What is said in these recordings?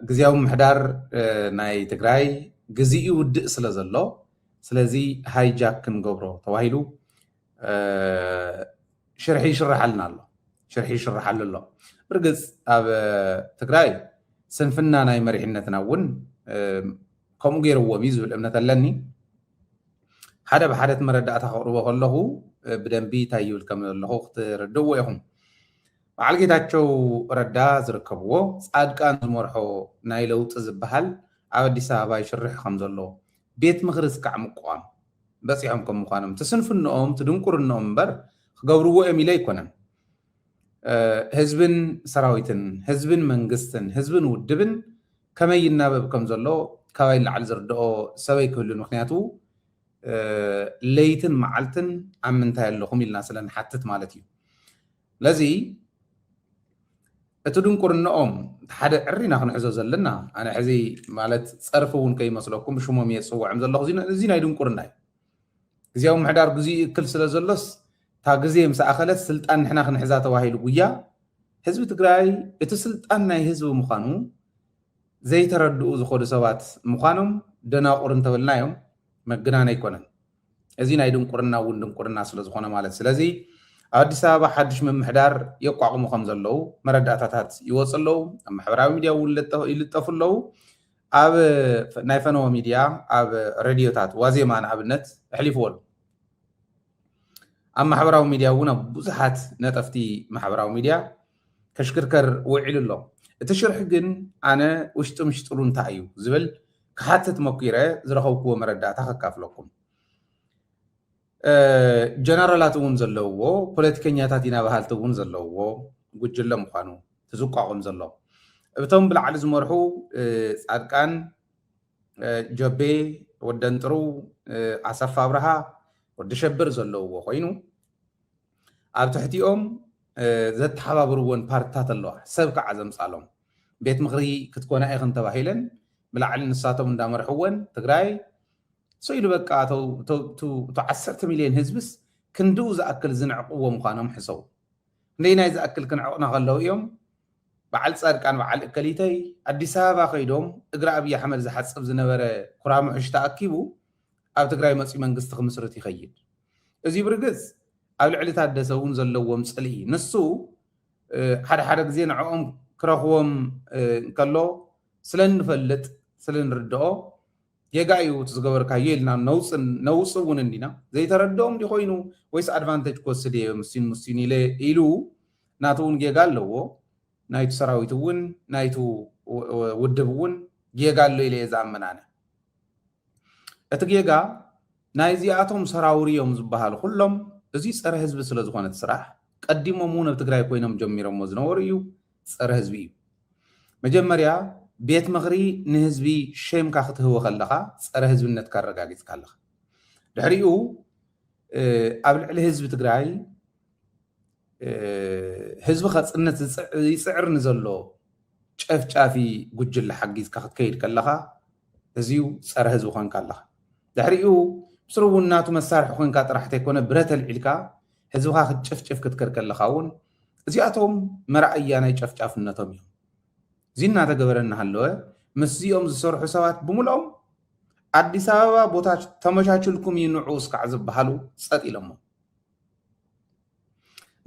ግዜያዊ ምሕዳር ናይ ትግራይ ግዜኡ ውድእ ስለ ዘሎ ስለዚ ሃይጃክ ክንገብሮ ተባሂሉ ሽርሒ ይሽርሓልና ኣሎ ሽርሒ ይሽርሓሉ ኣሎ ብርግፅ ኣብ ትግራይ ስንፍና ናይ መሪሕነትና እውን ከምኡ ገይርዎም እዩ ዝብል እምነት ኣለኒ ሓደ ብሓደ መረዳእታ ከቅርቦ ከለኹ ብደንቢ እንታይ ይብል ከም ዘለኹ ክትርድእዎ ኢኹም በዓል ጌታቸው ረዳ ዝርከብዎ ጻድቃን ዝመርሖ ናይ ለውጢ ዝበሃል ኣብ ኣዲስ ኣበባ ይሽርሕ ከም ዘሎ ቤት ምክሪ እስካዕ ምቋም በፂሖም ከም ምኳኖም ትስንፍንኦም ትድንቁርንኦም እምበር ክገብርዎ እዮም ኢለ ኣይኮነን ህዝብን ሰራዊትን ህዝብን መንግስትን ህዝብን ውድብን ከመይ ይናበብ ከም ዘሎ ካባይ ላዕሊ ዝርድኦ ሰበይ ክህሉ ምክንያቱ ለይትን መዓልትን ኣብ ምንታይ ኣለኹም ኢልና ስለንሓትት ማለት እዩ ለዚ እቲ ድንቁርንኦም ሓደ ዕሪና ክንሕዞ ዘለና ኣነ ሕዚ ማለት ፀርፊ እውን ከይመስለኩም ሽሞም እየ ዝፅውዖም ዘለኹ እዚ ናይ ድንቁርና እዩ ግዜያዊ ምሕዳር ግዜኡ ይእክል ስለ ዘሎስ እታ ግዜ ምስ ኣኸለት ስልጣን ንሕና ክንሕዛ ተባሂሉ ጉያ ህዝቢ ትግራይ እቲ ስልጣን ናይ ህዝቢ ምዃኑ ዘይተረድኡ ዝኸዱ ሰባት ምዃኖም ደናቁር እንተበልናዮም መግናን ኣይኮነን እዚ ናይ ድንቁርና እውን ድንቁርና ስለ ዝኾነ ማለት ስለዚ ኣብ ኣዲስ ኣበባ ሓድሽ ምምሕዳር የቋቁሙ ከም ዘለው መረዳእታታት ይወፅ ኣለው ኣብ ማሕበራዊ ሚድያ እውን ይልጠፉ ኣለው ኣብ ናይ ፈነወ ሚድያ ኣብ ሬድዮታት ዋዜማ ንኣብነት ኣሕሊፍዎሉ ኣብ ማሕበራዊ ሚድያ እውን ኣብ ብዙሓት ነጠፍቲ ማሕበራዊ ሚድያ ከሽክርከር ውዒሉ ኣሎ እቲ ሽርሒ ግን ኣነ ውሽጢ ምሽጥሩ እንታይ እዩ ዝብል ክሓትት መኪረ ዝረኸብክዎ መረዳእታ ከካፍለኩም ጀነራላት እውን ዘለውዎ ፖለቲከኛታት ኢና ባህልቲ እውን ዘለውዎ ጉጅለ ምዃኑ ትዝቋቁም ዘሎ እብቶም ብላዕሊ ዝመርሑ ጻድቃን ጀቤ ወደንጥሩ ኣሰፋ ኣብርሃ ወዲ ሸብር ዘለውዎ ኮይኑ ኣብ ትሕቲኦም ዘተሓባብርዎን ፓርቲታት ኣለዋ ሰብ ከዓ ዘምፃሎም ቤት ምክሪ ክትኮና ኢኽን ተባሂለን ብላዕሊ ንሳቶም እንዳመርሕወን ትግራይ ሰኢሉ በቃ ቶ 10 ሚልዮን ህዝብስ ክንድኡ ዝኣክል ዝንዕቅዎ ምዃኖም ሕሰው እንደይ ናይ ዝኣክል ክንዕቕና ከለው እዮም በዓል ጻድቃን በዓል እከሊተይ ኣዲስ ኣበባ ከይዶም እግሪ ኣብይ ኣሕመድ ዝሓፅብ ዝነበረ ኩራምሑሽ ተኣኪቡ ኣብ ትግራይ መፅኡ መንግስቲ ክምስርት ይኸይድ እዚ ብርግፅ ኣብ ልዕሊ ታደሰ እውን ዘለዎም ፅልኢ ንሱ ሓደ ግዜ ንዕኦም ክረኽቦም እንከሎ ስለንፈልጥ ስለንርድኦ ጌጋ እዩ ዝገበርካዮ ኢልና ነውፅ እውን እንዲና ዘይተረድኦም ዲ ኮይኑ ወይስ ኣድቫንቴጅ ክወስድ እየ ሙስሊም ኢሉ ናቱ እውን ጌጋ ኣለዎ ናይቱ ሰራዊት እውን ናይቱ ውድብ እውን ጌጋ ኣሎ ኢለ እየ ዝኣምን ኣነ እቲ ጌጋ ናይ እዚኣቶም ሰራውርዮም ዝበሃሉ ኩሎም እዚ ፀረ ህዝቢ ስለ ዝኾነት ስራሕ ቀዲሞም እውን ኣብ ትግራይ ኮይኖም ጀሚሮምዎ ዝነበሩ እዩ ፀረ ህዝቢ እዩ መጀመርያ ቤት ምክሪ ንህዝቢ ሸምካ ክትህቦ ከለካ ፀረ ህዝብነት ካረጋጊፅካ ኣለካ ድሕሪኡ ኣብ ልዕሊ ህዝቢ ትግራይ ህዝቢ ከፅነት ይፅዕር ንዘሎ ጨፍጫፊ ጉጅለ ሓጊዝካ ክትከይድ ከለካ እዚዩ ፀረ ህዝቢ ኮንካ ኣለካ ድሕሪኡ ምስሩ እውን ናቱ መሳርሒ ኮንካ ጥራሕ ተይኮነ ብረት ኣልዒልካ ህዝብካ ክትጭፍጭፍ ክትከድ ከለካ እውን እዚኣቶም መርኣያ ናይ ጨፍጫፍነቶም እዮም እዚ እናተገበረና ሃለወ ምስዚኦም ዝሰርሑ ሰባት ብምልኦም ኣዲስ ኣበባ ቦታ ተመቻችልኩም ይንዑ እስካዕ ዝበሃሉ ፀጥ ኢሎሞ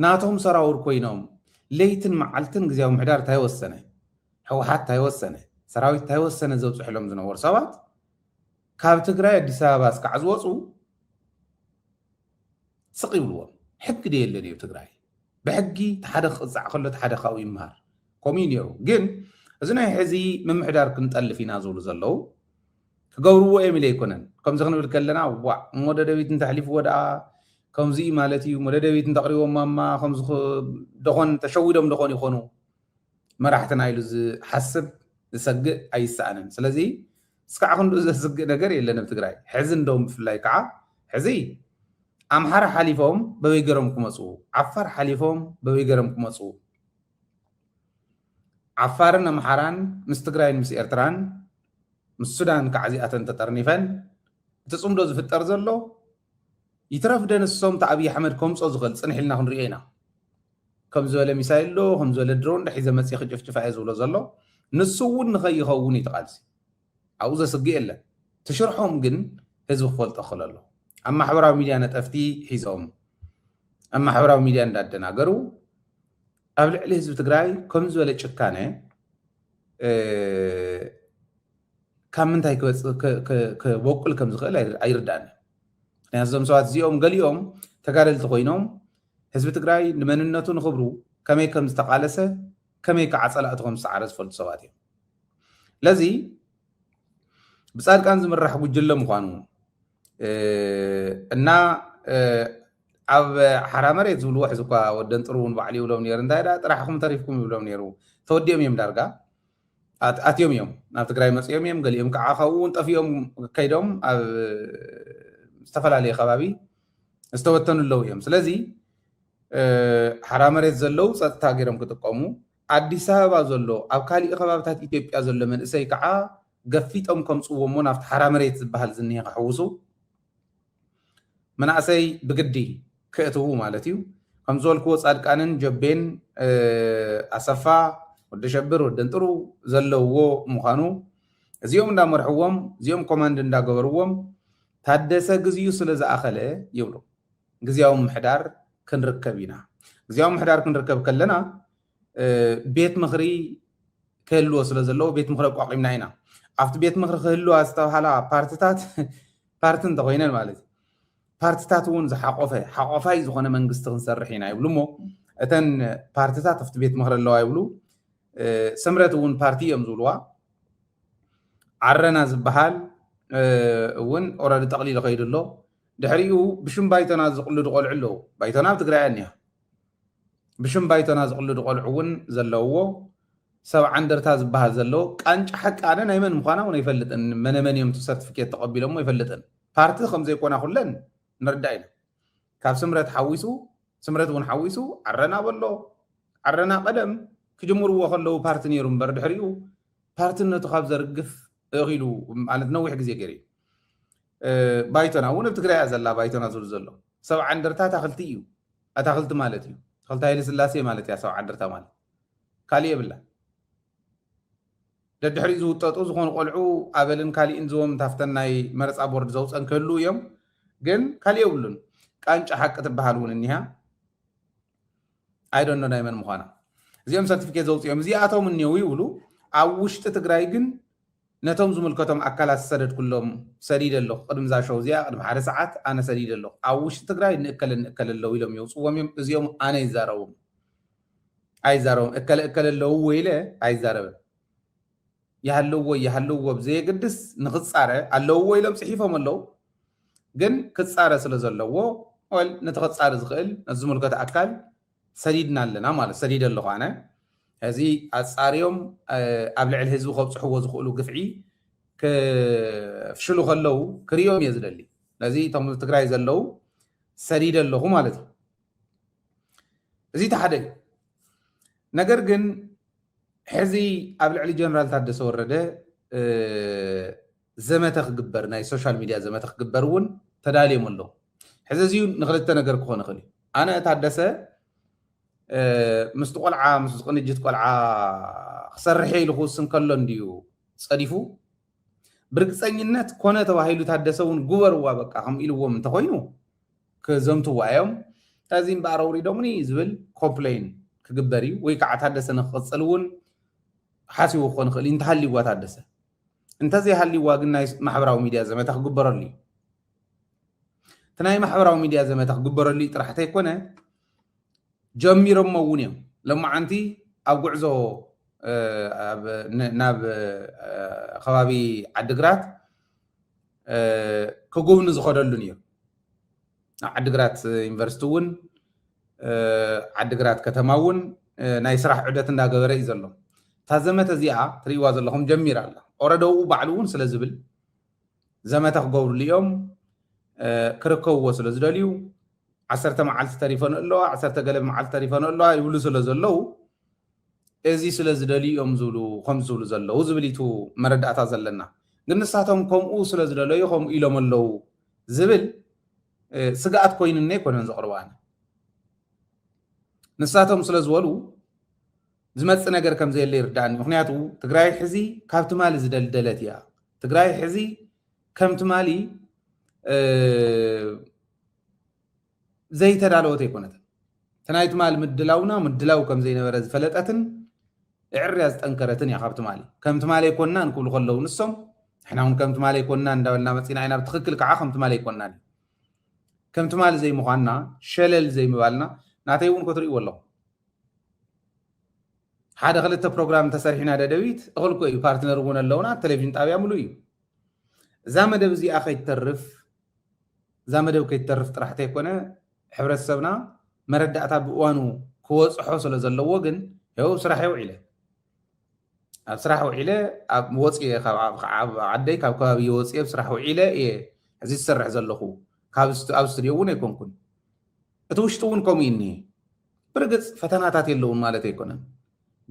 ናቶም ሰራውር ኮይኖም ለይትን መዓልትን ግዜያዊ ምሕዳር ታይወሰነ ሕወሓት ታይወሰነ ሰራዊት ታይወሰነ ዘብፅሕሎም ዝነበሩ ሰባት ካብ ትግራይ ኣዲስ ኣበባ እስካዕ ዝወፁ ስቕ ይብልዎም ሕጊ ደየለን እዩ ትግራይ ብሕጊ ተሓደ ክቕፃዕ ከሎ ተሓደ ካብኡ ይምሃር ከምኡ ነይሩ ግን እዚ ናይ ሕዚ ምምሕዳር ክንጠልፍ ኢና ዝብሉ ዘለው ክገብርዎ እዮም ኢለ ኣይኮነን ከምዚ ክንብል ከለና ዋ ሞደደቢት እንተሕሊፍዎ ደኣ ከምዚ ማለት እዩ ሞደደቢት እንተቕሪቦም ማማ ከምዚ ደኾን ተሸዊዶም ደኾን ይኾኑ መራሕትና ኢሉ ዝሓስብ ዝሰግእ ኣይሰኣንን ስለዚ እስካዕ ክንድኡ ዘስግእ ነገር የለን ኣብ ትግራይ ሕዚ እንደውም ብፍላይ ከዓ ሕዚ ኣምሓራ ሓሊፎም በበይ ገሮም ክመፁ ዓፋር ሓሊፎም በበይ ገሮም ክመፁ ዓፋርን ኣምሓራን ምስ ትግራይን ምስ ኤርትራን ምስ ሱዳን ከዓ እዚኣተን ተጠርኒፈን እቲ ፅምዶ ዝፍጠር ዘሎ ይትረፍ ደንሶም ተኣብይ ኣሕመድ ከምፆ ዝኽእል ፅንሕ ኢልና ክንሪኦ ኢና ከም ዝበለ ሚሳይል ዶ ከም ዝበለ ድሮን ሒዘ መፅእ ክጭፍጭፋ እየ ዝብሎ ዘሎ ንሱውን ንኸይኸውን ይተቃልሲ ኣብኡ ዘስግእ የለን ትሽርሖም ግን ህዝቢ ክፈልጦ ክእል ኣሎ ኣብ ማሕበራዊ ሚድያ ነጠፍቲ ሒዞም ኣብ ማሕበራዊ ሚድያ እንዳደናገሩ ኣብ ልዕሊ ህዝቢ ትግራይ ከም ዝበለ ጭካነ ካብ ምንታይ ክበቁል ከም ዝኽእል ኣይርዳእን ምክንያቱ እዞም ሰባት እዚኦም ገሊኦም ተጋደልቲ ኮይኖም ህዝቢ ትግራይ ንመንነቱ ንክብሩ ከመይ ከም ዝተቃለሰ ከመይ ከዓ ፀላእቲ ከም ዝሰዓረ ዝፈልጡ ሰባት እዮም ለዚ ብፃድቃን ዝምራሕ ጉጅለ ምኳኑ እና ኣብ ሓራ መሬት ዝብልዎ ሕዚ እኳ ወደን ጥሩ እውን ባዕሉ ይብሎም ነይሩ እንታይ ዳ ጥራሕኩም ተሪፍኩም ይብሎም ነይሩ ተወዲኦም እዮም ዳርጋ ኣትዮም እዮም ናብ ትግራይ መፅኦም እዮም ገሊኦም ከዓ ካብኡ እውን ጠፊኦም ከይዶም ኣብ ዝተፈላለየ ከባቢ ዝተወተኑ ኣለው እዮም ስለዚ ሓራ መሬት ዘለው ፀጥታ ገይሮም ክጥቀሙ ኣዲስ ኣበባ ዘሎ ኣብ ካሊእ ከባቢታት ኢትዮጵያ ዘሎ መንእሰይ ከዓ ገፊጦም ከምፅዎ እሞ ናብቲ ሓራ መሬት ዝበሃል ዝኒሄ ክሕውሱ መናእሰይ ብግዲ ክእትዉ ማለት እዩ ከም ዝበልክዎ ፃድቃንን ጀቤን ኣሰፋ ወዲ ሸብር ወደን ጥሩ ዘለውዎ ምዃኑ እዚኦም እንዳመርሕዎም እዚኦም ኮማንድ እንዳገበርዎም ታደሰ ግዝዩ ስለ ዝኣኸለ ይብሉ ግዝያዊ ምሕዳር ክንርከብ ኢና ግዝያዊ ምሕዳር ክንርከብ ከለና ቤት ምኽሪ ክህልዎ ስለ ዘለዎ ቤት ምኽሪ ኣቋቂምና ኢና ኣብቲ ቤት ምኽሪ ክህልዋ ዝተባሃላ ፓርቲታት ፓርቲ እንተኮይነን ማለት እዩ ፓርቲታት እውን ዝሓቆፈ ሓቆፋይ ዝኾነ መንግስቲ ክንሰርሕ ኢና ይብሉ እሞ እተን ፓርቲታት ኣብቲ ቤት ምኽሪ ኣለዋ ይብሉ ስምረት እውን ፓርቲ እዮም ዝብልዋ ዓረና ዝበሃል እውን ኦረዲ ጠቕሊሉ ከይዱ ኣሎ ድሕሪኡ ብሽም ባይቶና ዝቕልዱ ቆልዑ ኣለዉ ባይቶና ኣብ ትግራይ እኒሃ ብሽም ባይቶና ዝቕልዱ ቆልዑ እውን ዘለውዎ ሰብዓ እንደርታ ዝበሃል ዘለዎ ቃንጫ ሓቂ ኣነ ናይ መን ምዃና እውን ኣይፈልጥን መነመን እዮም ሰርቲፊኬት ተቐቢሎሞ ኣይፈልጥን ፓርቲ ከምዘይኮና ኩለን ንርዳእ ኢና ካብ ስምረት ሓዊሱ ስምረት እውን ሓዊሱ ዓረና በሎ ዓረና ቀደም ክጅምርዎ ከለዉ ፓርቲ ነይሩ እምበር ድሕሪኡ ፓርቲነቱ ካብ ዘርግፍ እኺሉ ማለት ነዊሕ ግዜ ገይሩ ባይቶና እውን ኣብ ትግራይ ዘላ ባይቶና ዝብሉ ዘሎ ሰብዓ እንደርታ ኣታክልቲ እዩ ኣታክልቲ ማለት እዩ ተክልቲ ሃይለ ስላሴ ማለት እያ ሰብዓ እንደርታ ማለት ካሊእ የብላ ደድሕሪኡ ዝውጠጡ ዝኾኑ ቆልዑ ኣበልን ካሊእን ዝቦም ታፍተን ናይ መረፃ ቦርድ ዘውፀን ክህሉ እዮም ግን ካሊእ የብሉን ቃንጫ ሓቂ ትበሃል እውን እኒሃ ኣይዶኖ ናይ መን ምዃና እዚኦም ሰርቲፊኬት ዘውፅኦም እዚኣቶም እኒው ይብሉ ኣብ ውሽጢ ትግራይ ግን ነቶም ዝምልከቶም ኣካላት ዝሰደድ ኩሎም ሰዲድ ኣለኹ ቅድሚ ዛ ሸው እዚኣ ቅድሚ ሓደ ሰዓት ኣነ ሰዲድ ኣለኹ ኣብ ውሽጢ ትግራይ ንእከለ ኣለዉ ኢሎም የውፅዎም እዮም እዚኦም ኣነ ይዛረቡም ኣይዛረቡም እከለ ኣለዉ ኢለ ኣይዛረብን ይሃለውዎ ብዘየግድስ ንክፃረ ኣለውዎ ኢሎም ፅሒፎም ኣለዉ ግን ክፃረ ስለ ዘለዎ ወል ነቲ ክፃረ ዝኽእል ነቲ ዝምልከቶ ኣካል ሰዲድና ኣለና ማለት ሰዲድ ኣለኹ ኣነ እዚ ኣፃርዮም ኣብ ልዕሊ ህዝቢ ከብፅሕዎ ዝኽእሉ ግፍዒ ክፍሽሉ ከለዉ ክርዮም እየ ዝደሊ ነዚ እቶም ትግራይ ዘለዉ ሰዲድ ኣለኹ ማለት እዩ እዚ እቲ ሓደ እዩ ነገር ግን ሕዚ ኣብ ልዕሊ ጀነራል ታደሰ ወረደ ዘመተ ክግበር ናይ ሶሻል ሚድያ ዘመተ ክግበር እውን ተዳልዮም ኣለዉ ሕዚ እዚዩ ንክልተ ነገር ክኾን ይኽእል እዩ ኣነ ታደሰ ምስቲ ቆልዓ ምስ ቅንጅት ቆልዓ ክሰርሐ ኢሉ ክውስን ከሎ እንድዩ ፀዲፉ ብርግፀኝነት ኮነ ተባሂሉ ታደሰ እውን ጉበርዋ በቃ ከም ኢልዎም እንተኮይኑ ክዘምትዋ እዮም እዚ እምበኣር ኣውሪዶምኒ ዝብል ኮምፕሌን ክግበር እዩ ወይ ከዓ ታደሰ ንክቅፅል እውን ሓሲቡ ክኾን ይኽእል እንተሃሊዋ ታደሰ እንተዘይሃሊዋ ግን ናይ ማሕበራዊ ሚድያ ዘመታ ክግበረሉ እዩ እቲ ናይ ማሕበራዊ ሚድያ ዘመታ ክግበረሉ እዩ ጥራሕ እንተይኮነ ጀሚሮሞ እውን እዮም ሎማዓንቲ ኣብ ጉዕዞ ናብ ከባቢ ዓዲግራት ክጉብኒ ዝኸደሉን እዮም ናብ ዓዲግራት ዩኒቨርሲቲ እውን ዓዲግራት ከተማ እውን ናይ ስራሕ ዑደት እንዳገበረ እዩ ዘሎ እታ ዘመተ እዚኣ ትሪእዋ ዘለኹም ጀሚራ ኣላ ኦረደው ባዕሉ እውን ስለ ዝብል ዘመተ ክገብርሉ እዮም ክርከብዎ ስለ ዝደልዩ 10 መዓልቲ ተሪፈን ኣለዋ 10 ገለ መዓልቲ ተሪፈን ኣለዋ ይብሉ ስለ ዘለው እዚ ስለ ዝደልዩ እዮም ዝብሉ ከም ዝብሉ ዘለው ዝብል ኢቱ መረዳእታ ዘለና ግን ንሳቶም ከምኡ ስለ ዝደለዩ ከምኡ ኢሎም ኣለው ዝብል ስጋኣት ኮይኑ ነ ኣይኮነን ዘቕርባና ንሳቶም ስለ ዝበሉ ዝመጽእ ነገር ከም ዘየለ ይርዳእኒ ምክንያቱ ትግራይ ሕዚ ካብ ትማሊ ዝደልደለት እያ ትግራይ ሕዚ ከም ትማሊ ዘይተዳለወት ኣይኮነትን ተናይ ትማሊ ምድላው ከም ዘይነበረ ዝፈለጠትን ዕርያ ዝጠንከረትን እያ ካብ ትማሊ ከም ትማሊ ኣይኮንና ንክብሉ ከለዉ ንሶም ንሕና እውን ከም ትማሊ ኣይኮንና እንዳበልና መፂና ኢና ብትክክል ከዓ ከም ትማሊ ኣይኮንናን ከም ትማሊ ዘይምዃንና ሸለል ዘይምባልና ናተይ እውን ክትሪእዎ ኣለኹ ሓደ ክልተ ፕሮግራም ተሰሪሕና ደደቢት እኽልኮ እዩ ፓርትነር እውን ኣለውና ቴሌቭዥን ጣብያ ሙሉ እዩ እዛ መደብ እዚኣ ከይትተርፍ እዛ መደብ ከይትተርፍ ጥራሕቲ ኣይኮነ ሕብረተሰብና መረዳእታ ብእዋኑ ክወፅሖ ስለ ዘለዎ ግን ያው ስራሕ ይውዒለ ኣብ ስራሕ ውዒለ ኣብ ወፅየ ካብ ዓደይ ካብ ከባቢ ወፅየ ብስራሕ ውዒለ እየ እዚ ዝሰርሕ ዘለኹ ኣብ ስቱድዮ እውን ኣይኮንኩን እቲ ውሽጢ እውን ከምኡ እኒሄ ብርግፅ ፈተናታት የለውን ማለት ኣይኮነን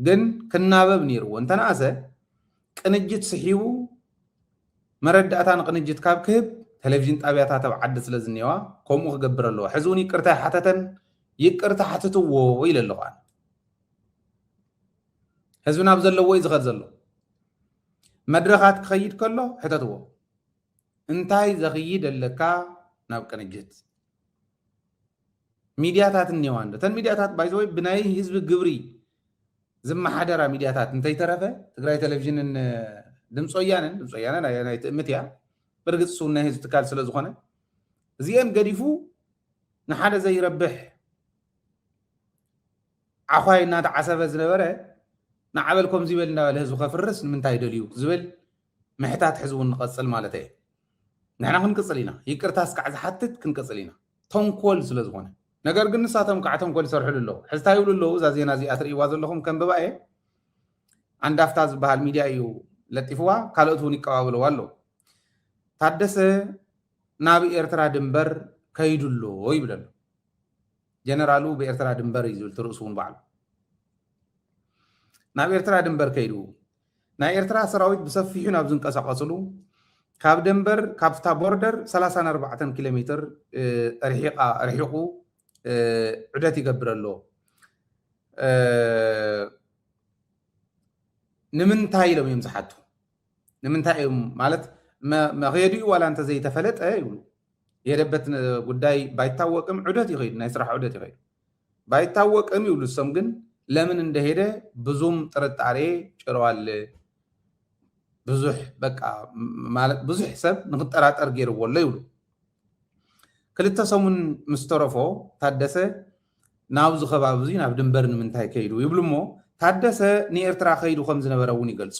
ግን ክናበብ ነይርዎ እንተነኣሰ ቅንጅት ስሒቡ መረዳእታ ንቅንጅት ካብ ክህብ ቴሌቭዥን ጣብያታት ኣብ ዓዲ ስለ ዝኒዋ ከምኡ ክገብር ኣለዎ ሕዚ እውን ይቅርታ ሓተተን ይቅርታ ሓትትዎ ኢለ ኣለኹ ኣነ ህዝቢ ናብ ዘለዎ እዩ ዝኸድ ዘሎ መድረኻት ክኸይድ ከሎ ሕተትዎ እንታይ ዘኽይድ ኣለካ ናብ ቅንጅት ሚድያታት እኒዋ እንዶ ተን ሚድያታት ባይዘወይ ብናይ ህዝቢ ግብሪ ዝመሓደራ ሚድያታት እንተይተረፈ ትግራይ ቴሌቭዥንን ድምፂ ወያነ ናይ ትእምት እያ ብርግፅ እሱ ናይ ህዝቢ ትካል ስለ ዝኾነ እዚአን ገዲፉ ንሓደ ዘይረብሕ ዓኳይ እናተዓሰበ ዝነበረ ንዓበልኩም ዝብል እናበለ ህዝቢ ከፍርስ ንምንታይ ደልዩ ዝብል ምሕታት ሕዚ እውን ንቐፅል ማለት እየ ንሕና ክንቅፅል ኢና ይቅርታ ስካዕ ዝሓትት ክንቅፅል ኢና ተንኮል ስለ ዝኾነ ነገር ግን ንሳቶም ከዓ ተንኮል ይሰርሕሉ ኣለዉ ሕዝታ ይብሉ ኣለዉ እዛ ዜና እዚኣ ትርእይዋ ዘለኹም ከም ብባኤ አንዳፍታ ዝበሃል ሚድያ እዩ ለጢፍዋ ካልኦት እውን ይቀባበልዋ ኣለዉ ታደሰ ናብ ኤርትራ ድንበር ከይዱሎ ይብል ኣሎ ጀነራሉ ብኤርትራ ድንበር እዩ ዝብል ትርእሱ እውን በዓሉ ናብ ኤርትራ ድንበር ከይዱ ናይ ኤርትራ ሰራዊት ብሰፊሑ ናብ ዝንቀሳቐስሉ ካብ ድንበር ካብታ ቦርደር 34 ኪሎ ሜትር ርሒቑ ዑደት ይገብር ኣሎ ንምንታይ ኢሎም እዮም ዝሓቱ ንምንታይ እዮም ማለት መኸየዲኡ ዋላ እንተ ዘይተፈለጠ ይብሉ የደበት ጉዳይ ባይታወቅም ዑደት ይኸይድ ናይ ስራሕ ዑደት ይኸይድ ባይታወቅም ይብሉ እሶም ግን ለምን እንደሄደ ብዙም ጥርጣሬ ጭረዋል ብዙሕ በቃ ማለት ብዙሕ ሰብ ንክጠራጠር ገይርዎ ኣሎ ይብሉ ክልተ ሰሙን ምስ ተረፎ ታደሰ ናብዚ ከባቢ እዚ ናብ ድንበር ንምንታይ ከይዱ ይብሉ እሞ ታደሰ ንኤርትራ ከይዱ ከም ዝነበረ እውን ይገልፁ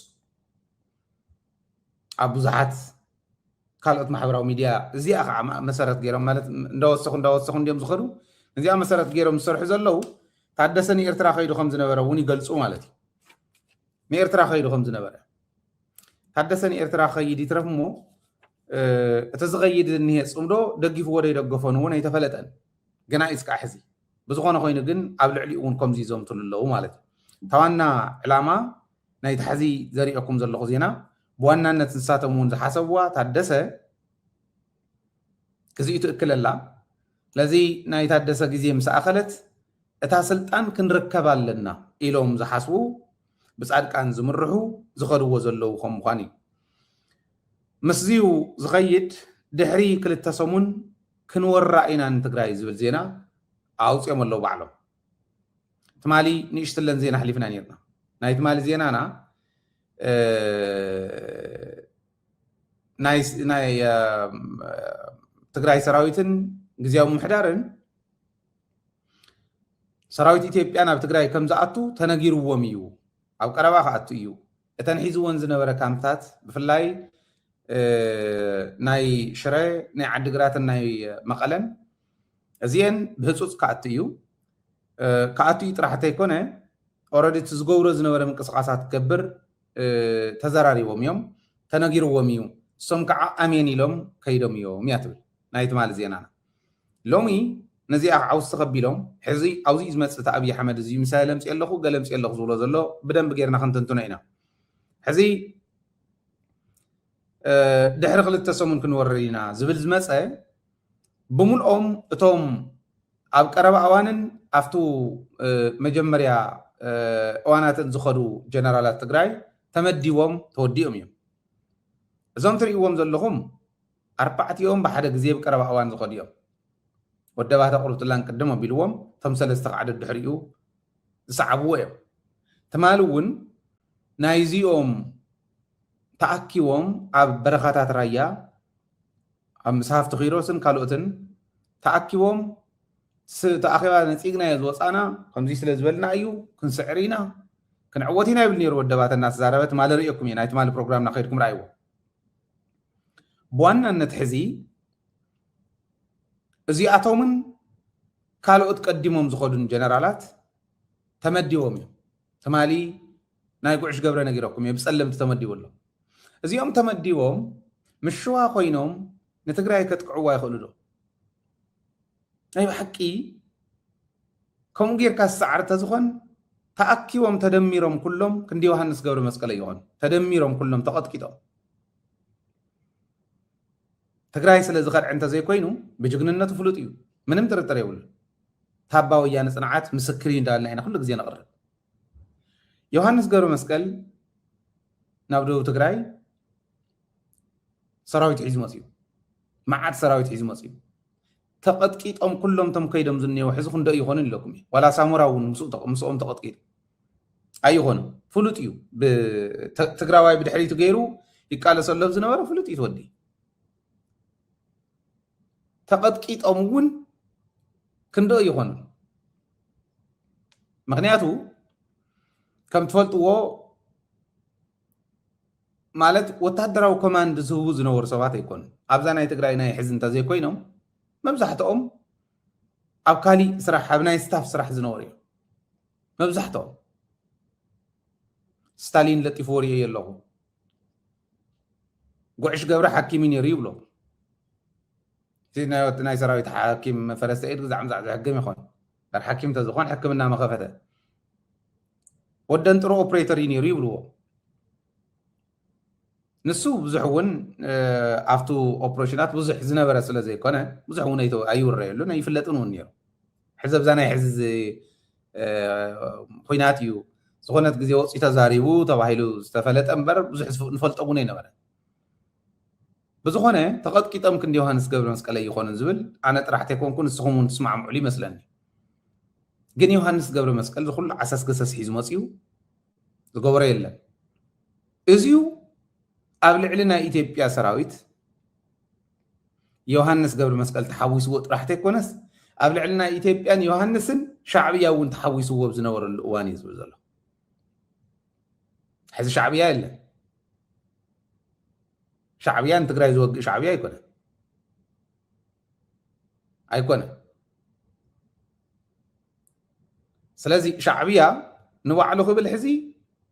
ኣብ ብዙሓት ካልኦት ማሕበራዊ ሚድያ እዚኣ ከዓ መሰረት ገይሮም ማለት እንዳወሰኹ እንዲኦም ዝኸዱ እዚኣ መሰረት ገይሮም ዝሰርሑ ዘለዉ ታደሰ ንኤርትራ ከይዱ ከም ዝነበረ እውን ይገልፁ ማለት እዩ ንኤርትራ ከይዱ ከም ዝነበረ ታደሰ ንኤርትራ ከይድ ይትረፍ እሞ እቲ ዝኸይድ እኒሄ ፅምዶ ደጊፍዎ ዶ ይደገፎን እውን ኣይተፈለጠን ግና እዩ እስካዕ ሕዚ ብዝኾነ ኮይኑ ግን ኣብ ልዕሊኡ እውን ከምዚ ይዘምትሉ ኣለዉ ማለት እዩ ታዋና ዕላማ ናይቲ ሕዚ ዘሪአኩም ዘለኹ ዜና ብዋናነት ንሳቶም እውን ዝሓሰብዋ ታደሰ ክዚኡ ትእክለላ ስለዚ ናይ ታደሰ ግዜ ምስ ኣኸለት እታ ስልጣን ክንረከብ ኣለና ኢሎም ዝሓስቡ ብፃድቃን ዝምርሑ ዝኸድዎ ዘለዉ ከም ምኳኑ እዩ ምስዚኡ ዝኸይድ ድሕሪ ክልተ ሰሙን ክንወራ ኢና ንትግራይ ዝብል ዜና ኣውፅኦም ኣለዉ ባዕሎም ትማሊ ንእሽትለን ዜና ሓሊፍና ነርና ናይ ትማሊ ዜናና ናይ ትግራይ ሰራዊትን ግዜያዊ ምምሕዳርን ሰራዊት ኢትዮጵያ ናብ ትግራይ ከም ዝኣቱ ተነጊርዎም እዩ ኣብ ቀረባ ከኣቱ እዩ እተን ሒዝዎን ዝነበረ ካምፕታት ብፍላይ ናይ ሽረ ናይ ዓዲግራትን ናይ መቐለን እዚአን ብህፁፅ ከኣቱ እዩ ጥራሕቲ ኣይኮነ ኦረዲ እቲ ዝገብሮ ዝነበረ ምንቅስቃሳት ክገብር ተዘራሪቦም እዮም ተነጊርዎም እዩ እሶም ከዓ ኣሜን ኢሎም ከይዶም እዮም እያ ትብል ናይ ትማሊ ዜናና ሎሚ ነዚኣ ዓውስቲ ከቢሎም ሕዚ ኣብዚ ዝመፅእ እቲ ኣብዪ ኣሕመድ እዚ ምሳሌ ለምፂ ኣለኹ ገለምፂ ኣለኹ ዝብሎ ዘሎ ብደንቢ ጌርና ክንትንትኖ ኢና ሕዚ ድሕሪ ክልተ ሰሙን ክንወርር ኢና ዝብል ዝመፀ ብምልኦም እቶም ኣብ ቀረባ እዋንን ኣብቱ መጀመርያ እዋናትን ዝኸዱ ጀነራላት ትግራይ ተመዲቦም ተወዲኦም እዮም እዞም ትርእይዎም ዘለኹም ኣርባዕቲኦም ብሓደ ግዜ ብቀረባ እዋን ዝኸዱ እዮም ወደባታ ቁርብትላን ቅድም ኣቢልዎም እቶም ሰለስተ ከዓ ድሕሪኡ ዝሰዓብዎ እዮም ትማሊ እውን ናይዚኦም ተኣኪቦም ኣብ በረኻታት ራያ ኣብ መሳፍቲ ኪሮስን ካልኦትን ተኣኪቦም ተኣኺባ ነፂግናዮ ዝወፃና ከምዚ ስለ ዝበልና እዩ ክንስዕር ኢና ክንዕወት ኢና ይብል ነይሩ ወደባታ እናተዛረበ ትማሊ ርኢኩም እየ ናይ ትማሊ ፕሮግራምና ከይድኩም ረኣይዎ ብዋናነት ሕዚ እዚኣቶምን ካልኦት ቀዲሞም ዝኸዱን ጀነራላት ተመዲቦም እዮም ትማሊ ናይ ጉዕሽ ገብረ ነጊረኩም እየ ብፀለምቲ ተመዲቡ ኣሎ እዚኦም ተመዲቦም ምሽዋ ኮይኖም ንትግራይ ከጥቅዕዋ ይኽእሉ ዶ ናይ ብሓቂ ከምኡ ጌርካ ዝሰዓር ተዝኾን ተኣኪቦም ተደሚሮም ኩሎም ክንዲ ዮሃንስ ገብረ መስቀል ይኾን ተደሚሮም ኩሎም ተቐጥቂጦም ትግራይ ስለ ዝኸድዕ እንተዘይኮይኑ ብጅግንነቱ ፍሉጥ እዩ ምንም ጥርጥር የብሉ ታባ ወያነ ፅንዓት ምስክር እንዳልና ኢና ኩሉ ግዜ ነቕርብ ዮሃንስ ገብረ መስቀል ናብ ደቡብ ትግራይ ሰራዊት ሒዙ መፅኡ መዓት ሰራዊት ሒዙ መፅኡ ተቐጥቂጦም ኩሎም ቶም ከይዶም ዝኔው ሕዚ ክንደ ይኾኑ ኢለኩም ዋላ ሳሙራ እውን ምስኦም ተቐጥቂጡ ኣይኾኑ ፍሉጥ እዩ ትግራዋይ ብድሕሪቱ ገይሩ ይቃለሰሎ ዝነበረ ፍሉጥ እዩ ትወዲ ተቐጥቂጦም እውን ክንደ ይኾኑ ምክንያቱ ከም ትፈልጥዎ ማለት ወታደራዊ ኮማንድ ዝህቡ ዝነበሩ ሰባት ኣይኮኑ ኣብዛ ናይ ትግራይ ናይ ሕዚ እንተዘይኮይኖም መብዛሕትኦም ኣብ ካሊእ ስራሕ ኣብ ናይ ስታፍ ስራሕ ዝነበሩ እዮም መብዛሕትኦም ስታሊን ለጢፍዎ ርኦ ኣለኹ ጉዕሽ ገብረ ሓኪም ነይሩ ይብሎ ናይ ሰራዊት ሓኪም ፈለስተ ኢድ ግዛዕ ምዛዕ ዝሕግም ይኾን ዳር ሓኪም ተዝኾን ሕክምና መኸፈተ ወደን ጥሩ ኦፕሬተር ነይሩ ይብልዎ ንሱ ብዙሕ እውን ኣብቱ ኦፕሬሽናት ብዙሕ ዝነበረ ስለ ዘይኮነ ብዙሕ እውን ኣይውረየሉን ኣይፍለጥን እውን ነይሩ ሕዚ ኣብዛ ናይ ሕዚ ኩናት እዩ ዝኾነት ግዜ ወፂኡ ተዛሪቡ ተባሂሉ ዝተፈለጠ እምበር ብዙሕ ንፈልጦ እውን ኣይነበረ ብዝኾነ ተቐጥቂጦም ክንዲ ዮሃንስ ገብረ መስቀል ኣይኮኑን ዝብል ኣነ ጥራሕ ተይኮንኩ ንስኹም እውን ትስማዕምዑሉ ይመስለኒ ግን ዮሃንስ ገብረ መስቀል ዝኩሉ ዓሳስ ገሰስ ሒዙ መፅኡ ዝገበሮ የለን እዚዩ ኣብ ልዕሊ ናይ ኢትዮጵያ ሰራዊት ዮሃንስ ገብረ መስቀል ተሓዊስዎ ጥራሕ ተይኮነስ ኣብ ልዕሊ ናይ ኢትዮጵያን ዮሃንስን ሻዕብያ እውን ተሓዊስዎ ዝነበረሉ እዋን እዩ ዝብል ዘሎ ሕዚ ሻዕብያ የለን ሻዕብያን ትግራይ ዝወግእ ሻዕብያ ኣይኮነ ስለዚ ሻዕብያ ንባዕሉ ክብል ሕዚ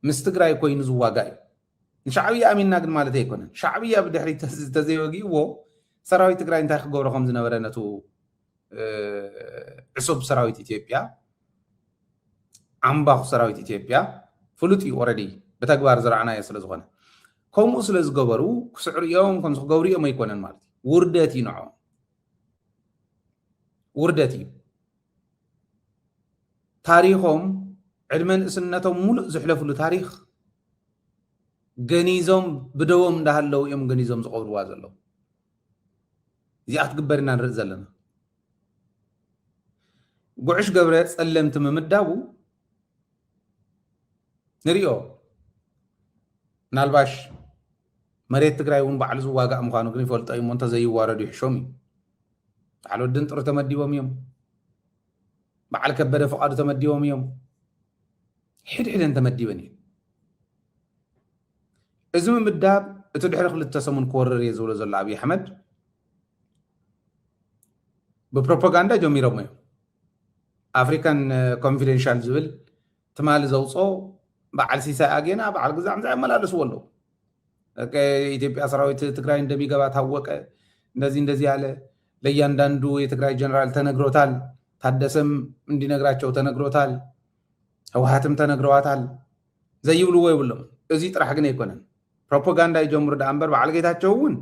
ምስ ትግራይ ኮይኑ ዝዋጋእ እዩ ንሻዕብያ ኣሚንና ግን ማለት ኣይኮነን ሻዕብያ ብድሕሪት ተዘይወጊእዎ ሰራዊት ትግራይ እንታይ ክገብሮ ከም ዝነበረ ነቱ ዕሱብ ሰራዊት ኢትዮጵያ ዓምባኹ ሰራዊት ኢትዮጵያ ፍሉጥ እዩ ኦረዲ ብተግባር ዝረኣናዮ ስለ ዝኾነ ከምኡ ስለ ዝገበሩ ክስዕሩ እዮም ከምዚ ክገብሩ እዮም ኣይኮነን ማለት እዩ ውርደት እዩ ንዖም ውርደት እዩ ታሪኾም ዕድመ ንእስነቶም ሙሉእ ዝሕለፍሉ ታሪክ ገኒዞም ብደቦም እንዳሃለው እዮም ገኒዞም ዝቀብርዋ ዘለው እዚኣ ክትግበር ኢና ንርኢ ዘለና ጉዕሽ ገብረ ፀለምቲ ምምዳቡ ንሪኦ ምናልባሽ መሬት ትግራይ እውን ባዕሉ ዝዋጋእ ምዃኑ ግን ይፈልጦ እዩ እሞ እንተዘይዋረዱ ይሕሾም እዩ በዓል ወድን ጥሩ ተመዲቦም እዮም በዓል ከበደ ፍቃዱ ተመዲቦም እዮም ሕድሕደን ተመዲበን እዩ እዚ ምምዳብ እቲ ድሕሪ ክልተ ሰሙን ክወርር እየ ዝብሎ ዘሎ ኣብዪ ኣሕመድ ብፕሮፓጋንዳ ጀሚሮም እዮም ኣፍሪካን ኮንፊደንሻል ዝብል ትማሊ ዘውፆ በዓል ሲሳይ አጌና በዓል ግዛዕ ምዛዕ ይመላለስዎ ኣለዉ ኢትዮጵያ ሰራዊት ትግራይ እንደሚገባ ታወቀ እንደዚህ ያለ ለእያንዳንዱ የትግራይ ጀነራል ተነግሮታል ታደሰም እንዲነግራቸው ተነግሮታል ህወሓትም ተነግረዋታል ዘይብልዎ ይብሎም እዚ ጥራሕ ግን ኣይኮነን ፕሮፓጋንዳ ይጀምሩ ዳ እምበር በዓል ጌታቸው እውን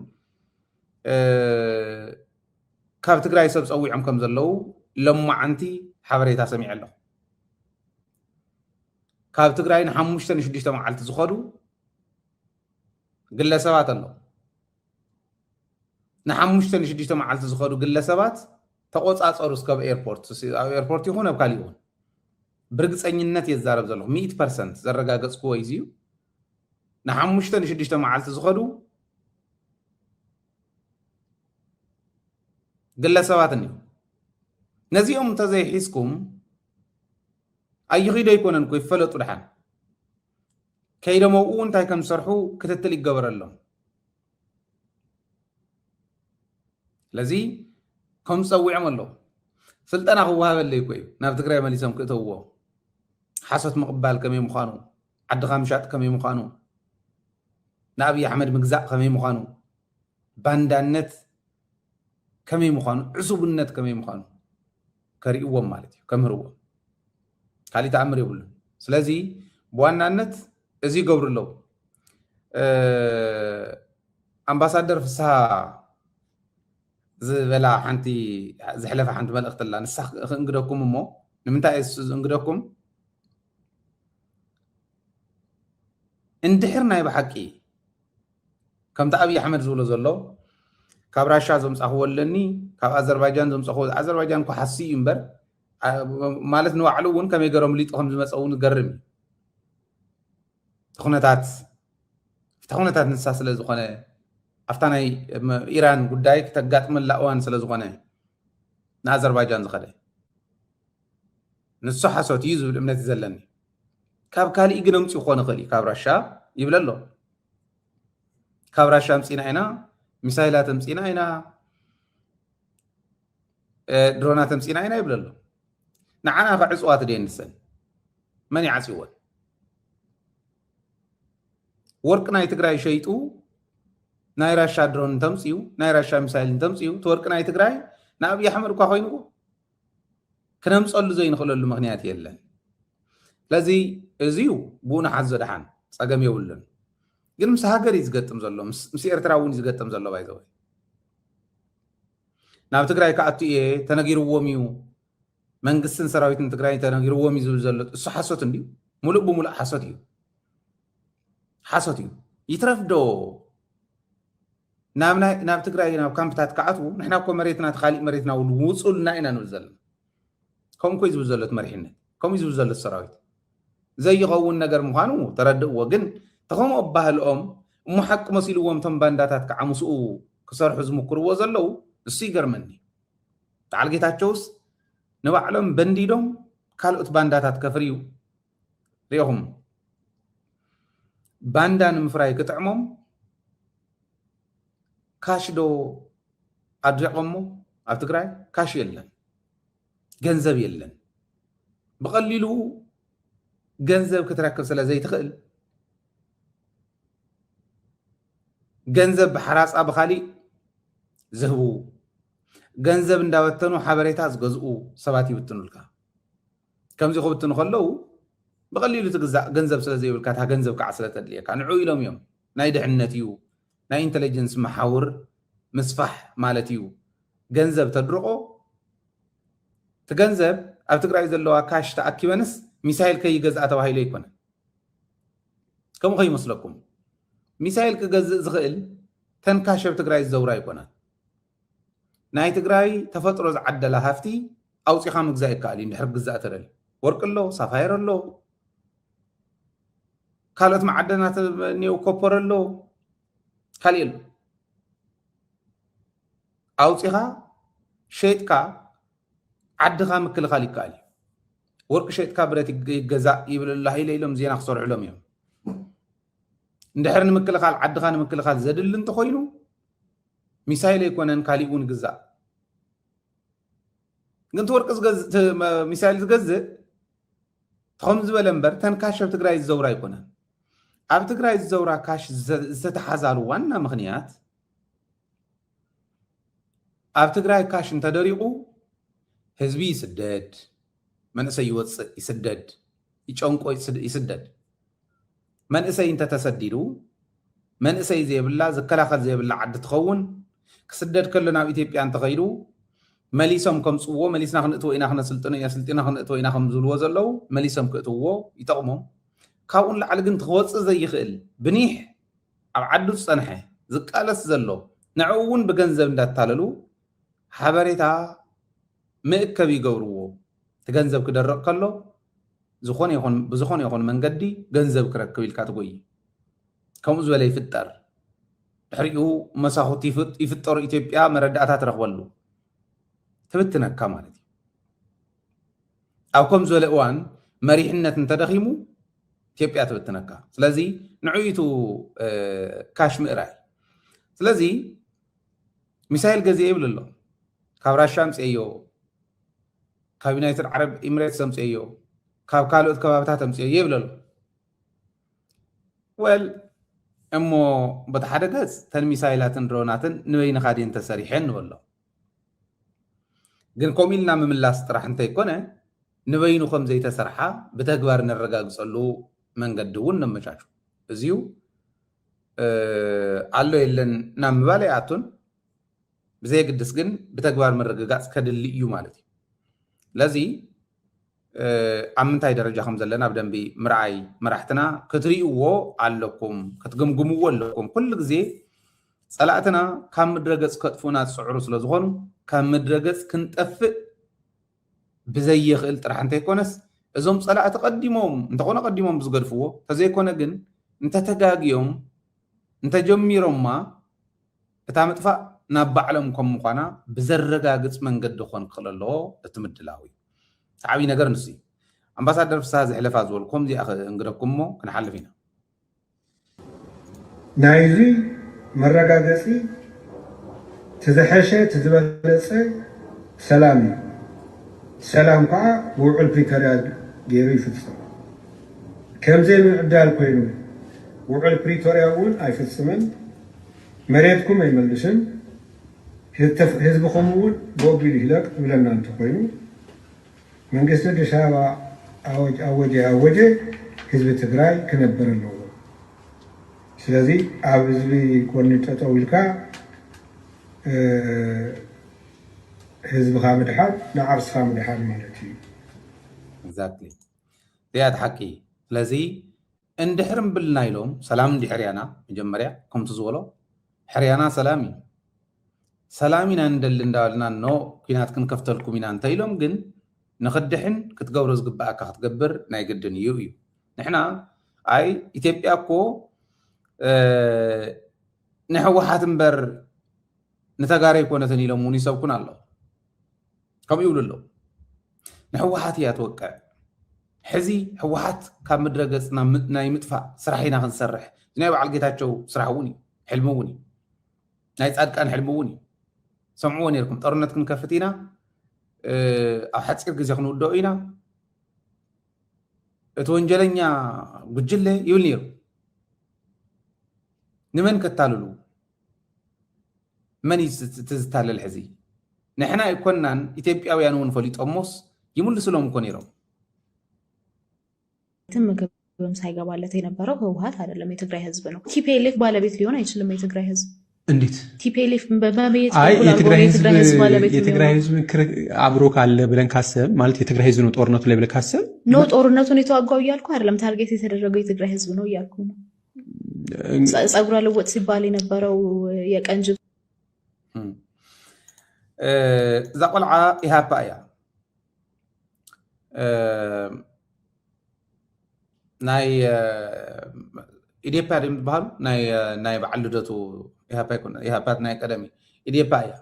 ካብ ትግራይ ሰብ ፀዊዖም ከም ዘለው ለማዓንቲ ሓበሬታ ሰሚዐ ኣለኹ ካብ ትግራይ ንሓሙሽተን ሽዱሽተ መዓልቲ ዝኸዱ ግለሰባት ኣለዉ ንሓሙሽተን ሽዱሽተ መዓልቲ ዝኸዱ ግለሰባት ተቆፃፀሩ እስከብ ኤርፖርት ኣብ ኤርፖርት ይኹን ኣብ ካሊእ ይኹን ብርግፀኝነት የዛረብ ዘለኹ 100% ዘረጋገፅክዎ እዩ ንሓሙሽተን ሽዱሽተ መዓልቲ ዝኸዱ ግለሰባት እኒሁ ነዚኦም እንተዘይሒዝኩም ኣይኺዶ ኣይኮነን እኮ ይፈለጡ ድሓን ከይዶም ኣብኡ እንታይ ከም ዝሰርሑ ክትትል ይገበረሎም ስለዚ ከም ፀዊዖም ኣለዉ ስልጠና ክወሃበለይ እኮ እዩ ናብ ትግራይ መሊሶም ክእተውዎ ሓሶት ምቕባል ከመይ ምዃኑ ዓድኻ ምሻጥ ከመይ ምዃኑ ንኣብዪ ኣሕመድ ምግዛእ ከመይ ምዃኑ ባንዳነት ከመይ ምዃኑ ዕሱብነት ከመይ ምዃኑ ከሪእዎም ማለት እዩ ከምህርዎም ካሊእ ተኣምር የብሉን ስለዚ ብዋናነት እዚ ይገብሩ ኣለዉ ኣምባሳደር ፍስሓ ዝበላ ሓንቲ ዝሕለፈ ሓንቲ መልእኽቲ ኣላ ንሳ ክእንግደኩም እሞ ንምንታይ እንግደኩም እንድሕር ናይ ብሓቂ ከምቲ ኣብዪ ኣሕመድ ዝብሎ ዘሎ ካብ ራሻ ዘምፃኽዎ ኣለኒ ካብ ኣዘርባይጃን ዘምፃኽዎ ኣዘርባይጃን እኳ ሓሲ እዩ እምበር ማለት ንባዕሉ እውን ከመይ ገሮም ሊጡ ከም ዝመፀ እውን ዝገርም እዩ እቲ ኩነታት ንሳ ስለ ዝኾነ ኣብታ ናይ ኢራን ጉዳይ ክተጋጥመላ እዋን ስለ ዝኾነ ንኣዘርባይጃን ዝኸደ ንሱ ሓሶት እዩ ዝብል እምነት እዩ ዘለኒ ካብ ካሊእ ግን ኣምፅኡ ክኾን ይኽእል እዩ ካብ ራሻ ይብል ኣሎ ካብ ራሻ ኣምፂና ኢና ሚሳይላት ኣምፂና ኢና ድሮናት ኣምፂና ኢና ይብል ኣሎ ንዓና ኸ ዕፅዋት ደየንሰን መን ይዓፅይዎን ወርቂ ናይ ትግራይ ሸይጡ ናይ ራሻ ድሮን ተምፅኡ ናይ ራሻ ሚሳይል ተምፅኡ እቲ ወርቂ ናይ ትግራይ ንኣብዪ ኣሕመድ እኳ ኮይኑዎ ክነምፀሉ ዘይንኽእለሉ ምክንያት የለን ስለዚ እዚዩ ብኡ ንሓዞ ድሓን ፀገም የብሉን ግን ምስ ሃገር እዩ ዝገጥም ዘሎ ምስ ኤርትራ እውን እዩ ዝገጥም ዘሎ ባይዘወይ ናብ ትግራይ ከኣቱ እየ ተነጊርዎም እዩ መንግስትን ሰራዊትን ትግራይ ተነጊርዎም እዩ ዝብል ዘሎ እሱ ሓሶት እንድዩ ሙሉእ ብሙሉእ ሓሶት እዩ ይትረፍ ዶ ናብ ትግራይ ናብ ካምፕታት ከኣትዉ ንሕና እኮ መሬትና ካሊእ መሬትና ውፅኡልና ኢና ንብል ዘለና ከምኡ ኮይ ዝብል ዘሎ መሪሕነት ከምኡ ዝብል ዘሎ ሰራዊት ዘይኸውን ነገር ምዃኑ ተረድእዎ ግን ተኸምኡ ኣባህልኦም እሞ ሓቂ መሲልዎም እቶም ባንዳታት ከዓ ምስኡ ክሰርሑ ዝምክርዎ ዘለው እሱ ይገርመኒ በዓል ጌታቸውስ ንባዕሎም በንዲዶም ካልኦት ባንዳታት ከፍርዩ ሪኢኹም ባንዳ ንምፍራይ ክጥዕሞም ካሽ ዶ ኣድሪቖሞ ኣብ ትግራይ ካሽ የለን ገንዘብ የለን ብቐሊሉ ገንዘብ ክትረክብ ስለ ዘይትኽእል ገንዘብ ብሓራፃ ብኻሊእ ዝህቡ ገንዘብ እንዳበተኑ ሓበሬታ ዝገዝኡ ሰባት ይብትኑልካ ከምዚ ክብትኑ ከለዉ ብቐሊሉ ትግዛእ ገንዘብ ስለ ዘይብልካ እታ ገንዘብ ከዓ ስለ ተድልየካ ንዑ ኢሎም እዮም ናይ ድሕነት እዩ ናይ ኢንተለጀንስ መሓውር ምስፋሕ ማለት እዩ ገንዘብ ተድርቆ እቲ ገንዘብ ኣብ ትግራይ ዘለዋ ካሽ ተኣኪበንስ ሚሳይል ከይገዝኣ ተባሂሉ ኣይኮነን ከምኡ ከይመስለኩም ሚሳይል ክገዝእ ዝኽእል ተን ካሽ ኣብ ትግራይ ዝዘውራ ኣይኮነን ናይ ትግራይ ተፈጥሮ ዝዓደላ ሃፍቲ ኣውፂኻ ምግዛእ ይከኣል እዩ እንድሕር ግዛእ ተደልዩ ወርቂ ኣሎ ሳፋየር ኣሎ ካልኦት ማዓደናት እኒአው ኮፐር ኣሎ ካሊእ ኣሎ ኣውፂኻ ሸይጥካ ዓድኻ ምክልኻል ይከኣል እዩ ወርቂ ሸይጥካ ብረት ይገዛእ ይብልላ ኢለ ኢሎም ዜና ክሰርሑሎም እዮም እንድሕር ንምክልኻል ዓድኻ ንምክልኻል ዘድሊ እንተኮይኑ ሚሳይል ኣይኮነን ካሊእ እውን ግዛእ ግን እቲ ወርቂ ሚሳይል ዝገዝእ ተኸም ዝበለ እምበር ተን ካሽ ኣብ ትግራይ ዝዘውራ ኣይኮነን ኣብ ትግራይ ዝዘውራ ካሽ ዝተተሓዛሉ ዋና ምክንያት ኣብ ትግራይ ካሽ እንተደሪቑ ህዝቢ ይስደድ መንእሰይ ይወፅእ ይስደድ ይጨንቆ ይስደድ መንእሰይ እንተተሰዲዱ መንእሰይ ዘይብላ ዝከላኸል ዘይብላ ዓዲ ትኸውን ክስደድ ከሎ ናብ ኢትዮጵያ እንተኸይዱ መሊሶም ከምፅዎ መሊስና ክንእትዎ ኢና ክነስልጥኖ እያ ስልጢና ክንእትዎ ኢና ከም ዝብልዎ ዘለው መሊሶም ክእትውዎ ይጠቕሞም ካብኡን ላዕሊ ግን ትወፅእ ዘይኽእል ብኒሕ ኣብ ዓዱ ዝፀንሐ ዝቃለስ ዘሎ ንዕኡ እውን ብገንዘብ እንዳታለሉ ሓበሬታ ምእከብ ይገብርዎ እቲ ገንዘብ ክደርቕ ከሎ ብዝኾነ ይኹን መንገዲ ገንዘብ ክረክብ ኢልካ ትጎይ ከምኡ ዝበለ ይፍጠር ድሕሪኡ መሳኹቲ ይፍጠሩ ኢትዮጵያ መረዳእታት ረኽበሉ ትብትነካ ማለት እዩ ኣብ ከም ዝበለ እዋን መሪሕነት እንተደኺሙ ኢትዮጵያ ትብትነካ ስለዚ ንዕይቱ ካሽ ምእራይ ስለዚ ሚሳይል ገዚአ ይብል ኣሎ ካብ ራሻ ኣምፅአዮ ካብ ዩናይትድ ዓረብ ኤሚሬትስ ኣምፅአዮ ካብ ካልኦት ከባቢታት ኣምፅአዮ ይብል ኣሎ ወል እሞ በቲ ሓደ ገፅ ተን ሚሳይላትን ድሮናትን ንበይንኻ ድን ተሰሪሐን ንበሎ ግን ከምኡ ኢልና ምምላስ ጥራሕ እንተይኮነ ንበይኑ ከም ዘይተሰርሓ ብተግባር ነረጋግፀሉ መንገዲ እውን ነመቻቹ እዚዩ ኣሎ የለን ናብ ምባል ኣይኣቱን ብዘይግድስ ግን ብተግባር መረጋጋፅ ከድሊ እዩ ማለት እዩ ለዚ ኣብ ምንታይ ደረጃ ከም ዘለና ብደንቢ ምርኣይ መራሕትና ክትርእይዎ ኣለኩም ክትግምግምዎ ኣለኩም ኩሉ ግዜ ፀላእትና ካብ ምድረገፅ ከጥፉና ዝፅዕሩ ስለ ዝኾኑ ካብ ምድረገፅ ክንጠፍእ ብዘይኽእል ጥራሕ እንተይኮነስ እዞም ፀላእቲ ቀዲሞም እንተኾነ ቀዲሞም ብዝገድፍዎ ተዘይኮነ ግን እንተተጋጊዮም እንተጀሚሮምማ እታ ምጥፋእ ናብ ባዕሎም ከም ምኳና ብዘረጋግፅ መንገዲ ክኾን ክኽእል ኣለዎ እቲ ምድላው እዩ ዓብይ ነገር ንሱ እዩ ኣምባሳደር ፍስሓ ዝሕለፋ ዝበሉ ከምዚኣ እንግደኩም እሞ ክንሓልፍ ኢና ናይዚ መረጋገፂ ትዝሐሸ ትዝበለፀ ሰላም እዩ ሰላም ከዓ ብውዕል ፕሪቶርያ ገይሩ ይፍፅም ከምዘይ ምዕዳል ኮይኑ ውዕል ፕሪቶርያ እውን ኣይፍፅምን መሬትኩም ኣይመልስን ህዝብኩም እውን ብወጊሉ ይህለቅ ዝብለና እንተኮይኑ መንግስቲ አዲስ አበባ አወጀ ህዝቢ ትግራይ ክነበር ኣለዎ ስለዚ ኣብ ህዝቢ ኮኒ ጠጠው ኢልካ ህዝብኻ ምድሓን ንዓርስኻ ምድሓን ማለት እዩ ኤግዛክትሊ ዚያት ሓቂ ስለዚ እንድሕር ምብልና ኢሎም ሰላም እንድሕር ያና መጀመርያ ከምቲ ዝበሎ ሕርያና ሰላም እዩ ሰላም ኢና እንደሊ እንዳበልና ኖ ኩናት ክንከፍተልኩም ኢና እንተ ኢሎም ግን ንኽድሕን ክትገብሮ ዝግባእካ ክትገብር ናይ ግድን እዩ እዩ ንሕና ኣይ ኢትዮጵያ እኮ ንሕወሓት እምበር ንተጋሩ ኣይኮነትን ኢሎም እውን ይሰብኩን ኣለዉ ከምኡ ይብሉ ኣለዉ ንሕወሓት እያ ትወቅዕ ሕዚ ሕወሓት ካብ ምድረ ገፅ ናይ ምጥፋእ ስራሕ ኢና ክንሰርሕ ናይ በዓል ጌታቸው ስራሕ እውን እዩ ሕልሚ እውን እዩ ናይ ፃድቃን ሕልሚ እውን እዩ ሰምዕዎ ነርኩም ጦርነት ክንከፍት ኢና ኣብ ሓፂር ግዜ ክንውድኦ ኢና እቲ ወንጀለኛ ጉጅለ ይብል ነይሩ ንመን ከታልሉ መን ትዝታለል ሕዚ ንሕና ይኮናን ኢትዮጵያውያን እውን ፈሊጦሞስ ይምልስሎም እኮ ነይሮም ምግብም ሳይገባለት የነበረው ህወሓት አይደለም የትግራይ ህዝብ ነው ቲፒኤልኤፍ ባለቤት ሊሆን አይችልም የትግራይ ህዝብ እንዴት ቲፒኤልኤፍ በመቤት የትግራይ ህዝብ አብሮ ካለ ብለን ካሰብ ማለት የትግራይ ህዝብ ነው ጦርነቱ ላይ ብለን ካሰብ ነው ጦርነቱን የተዋጋው እያልኩ አይደለም ታርጌት የተደረገው የትግራይ ህዝብ ነው እያልኩ ነው ጸጉራ ልወጥ ሲባል የነበረው የቀንጅብ እዛ ቆልዓ ኢሃፓ እያ ናይ ኢዴፓ ድም ዝበሃሉ ናይ በዓል ልደቱ ኢሃፓ ይኮነ ኢሃፓት ናይ ቀደሚ ኢዴፓ እያ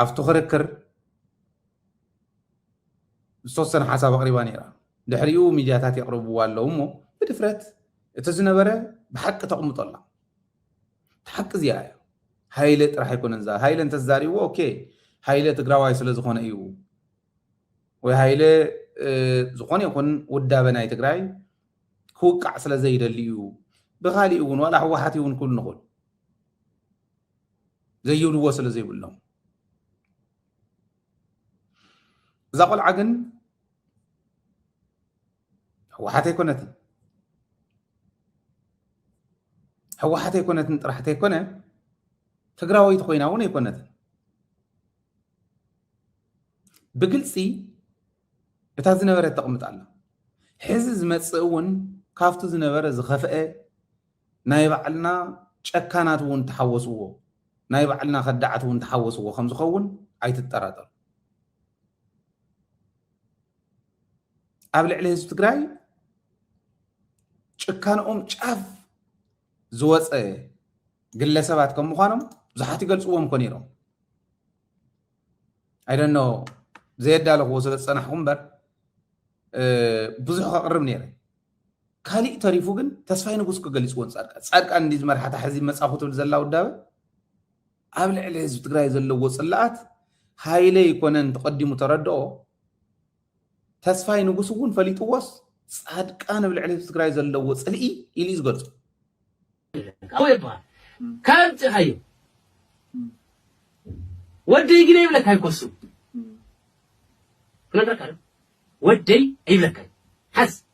ኣብቲ ክርክር ዝተወሰነ ሓሳብ ኣቕሪባ ነይራ ድሕሪኡ ሚድያታት የቕርብዋ ኣለዉ እሞ ብድፍረት እቲ ዝነበረ ብሓቂ ተቕምጦ ኣላ እቲ ሓቂ እዚኣ እያ ሃይለ ጥራሕ ኣይኮነን ዛ ሃይለ እንተዛሪብዎ ኦኬ ሃይለ ትግራዋይ ስለ ዝኾነ እዩ ወይ ሃይለ ዝኾነ ይኹን ውዳበ ናይ ትግራይ ክውቃዕ ስለ ዘይደሊ እዩ ብኻሊእ እውን ዋላ ሕወሓት እውን ኩሉ ንኽእል ዘይብልዎ ስለ ዘይብሎም እዛ ቆልዓ ግን ሕወሓት ኣይኮነትን ጥራሕ እንተይኮነ ትግራዋይቲ ኮይና እውን ኣይኮነትን ብግልፂ እታ ዝነበረት ተቕምጥ ኣላ حز زمتصون كافت زنبر زخفأ نايب علنا شكانات ون تحوسوه نايب علنا خدعت ون تحوسوه خمس خون عيت التراتر قبل عليه تجراي شكان شاف زوات قل سبات كم مخانم زحاتي قل صوم كونيرو I don't know زيد دالك وصلت سنة حمبر بزح قرب نيره كالي تعرفوا جن تسفين قصك قليس وان صارك عندي زمر حتى حزين مسافته الزلا ودابه قبل عليه حزب تجراي زلوا وصلات هايلي يكونن تقدم تردو تسفين قصون فليتوس صادق انا بالعليه تجراي زلوا وصلئي يليز قلص او يبا كانت هاي ودي يجي يبلك هاي كوسو نقدر ودي يبلك حس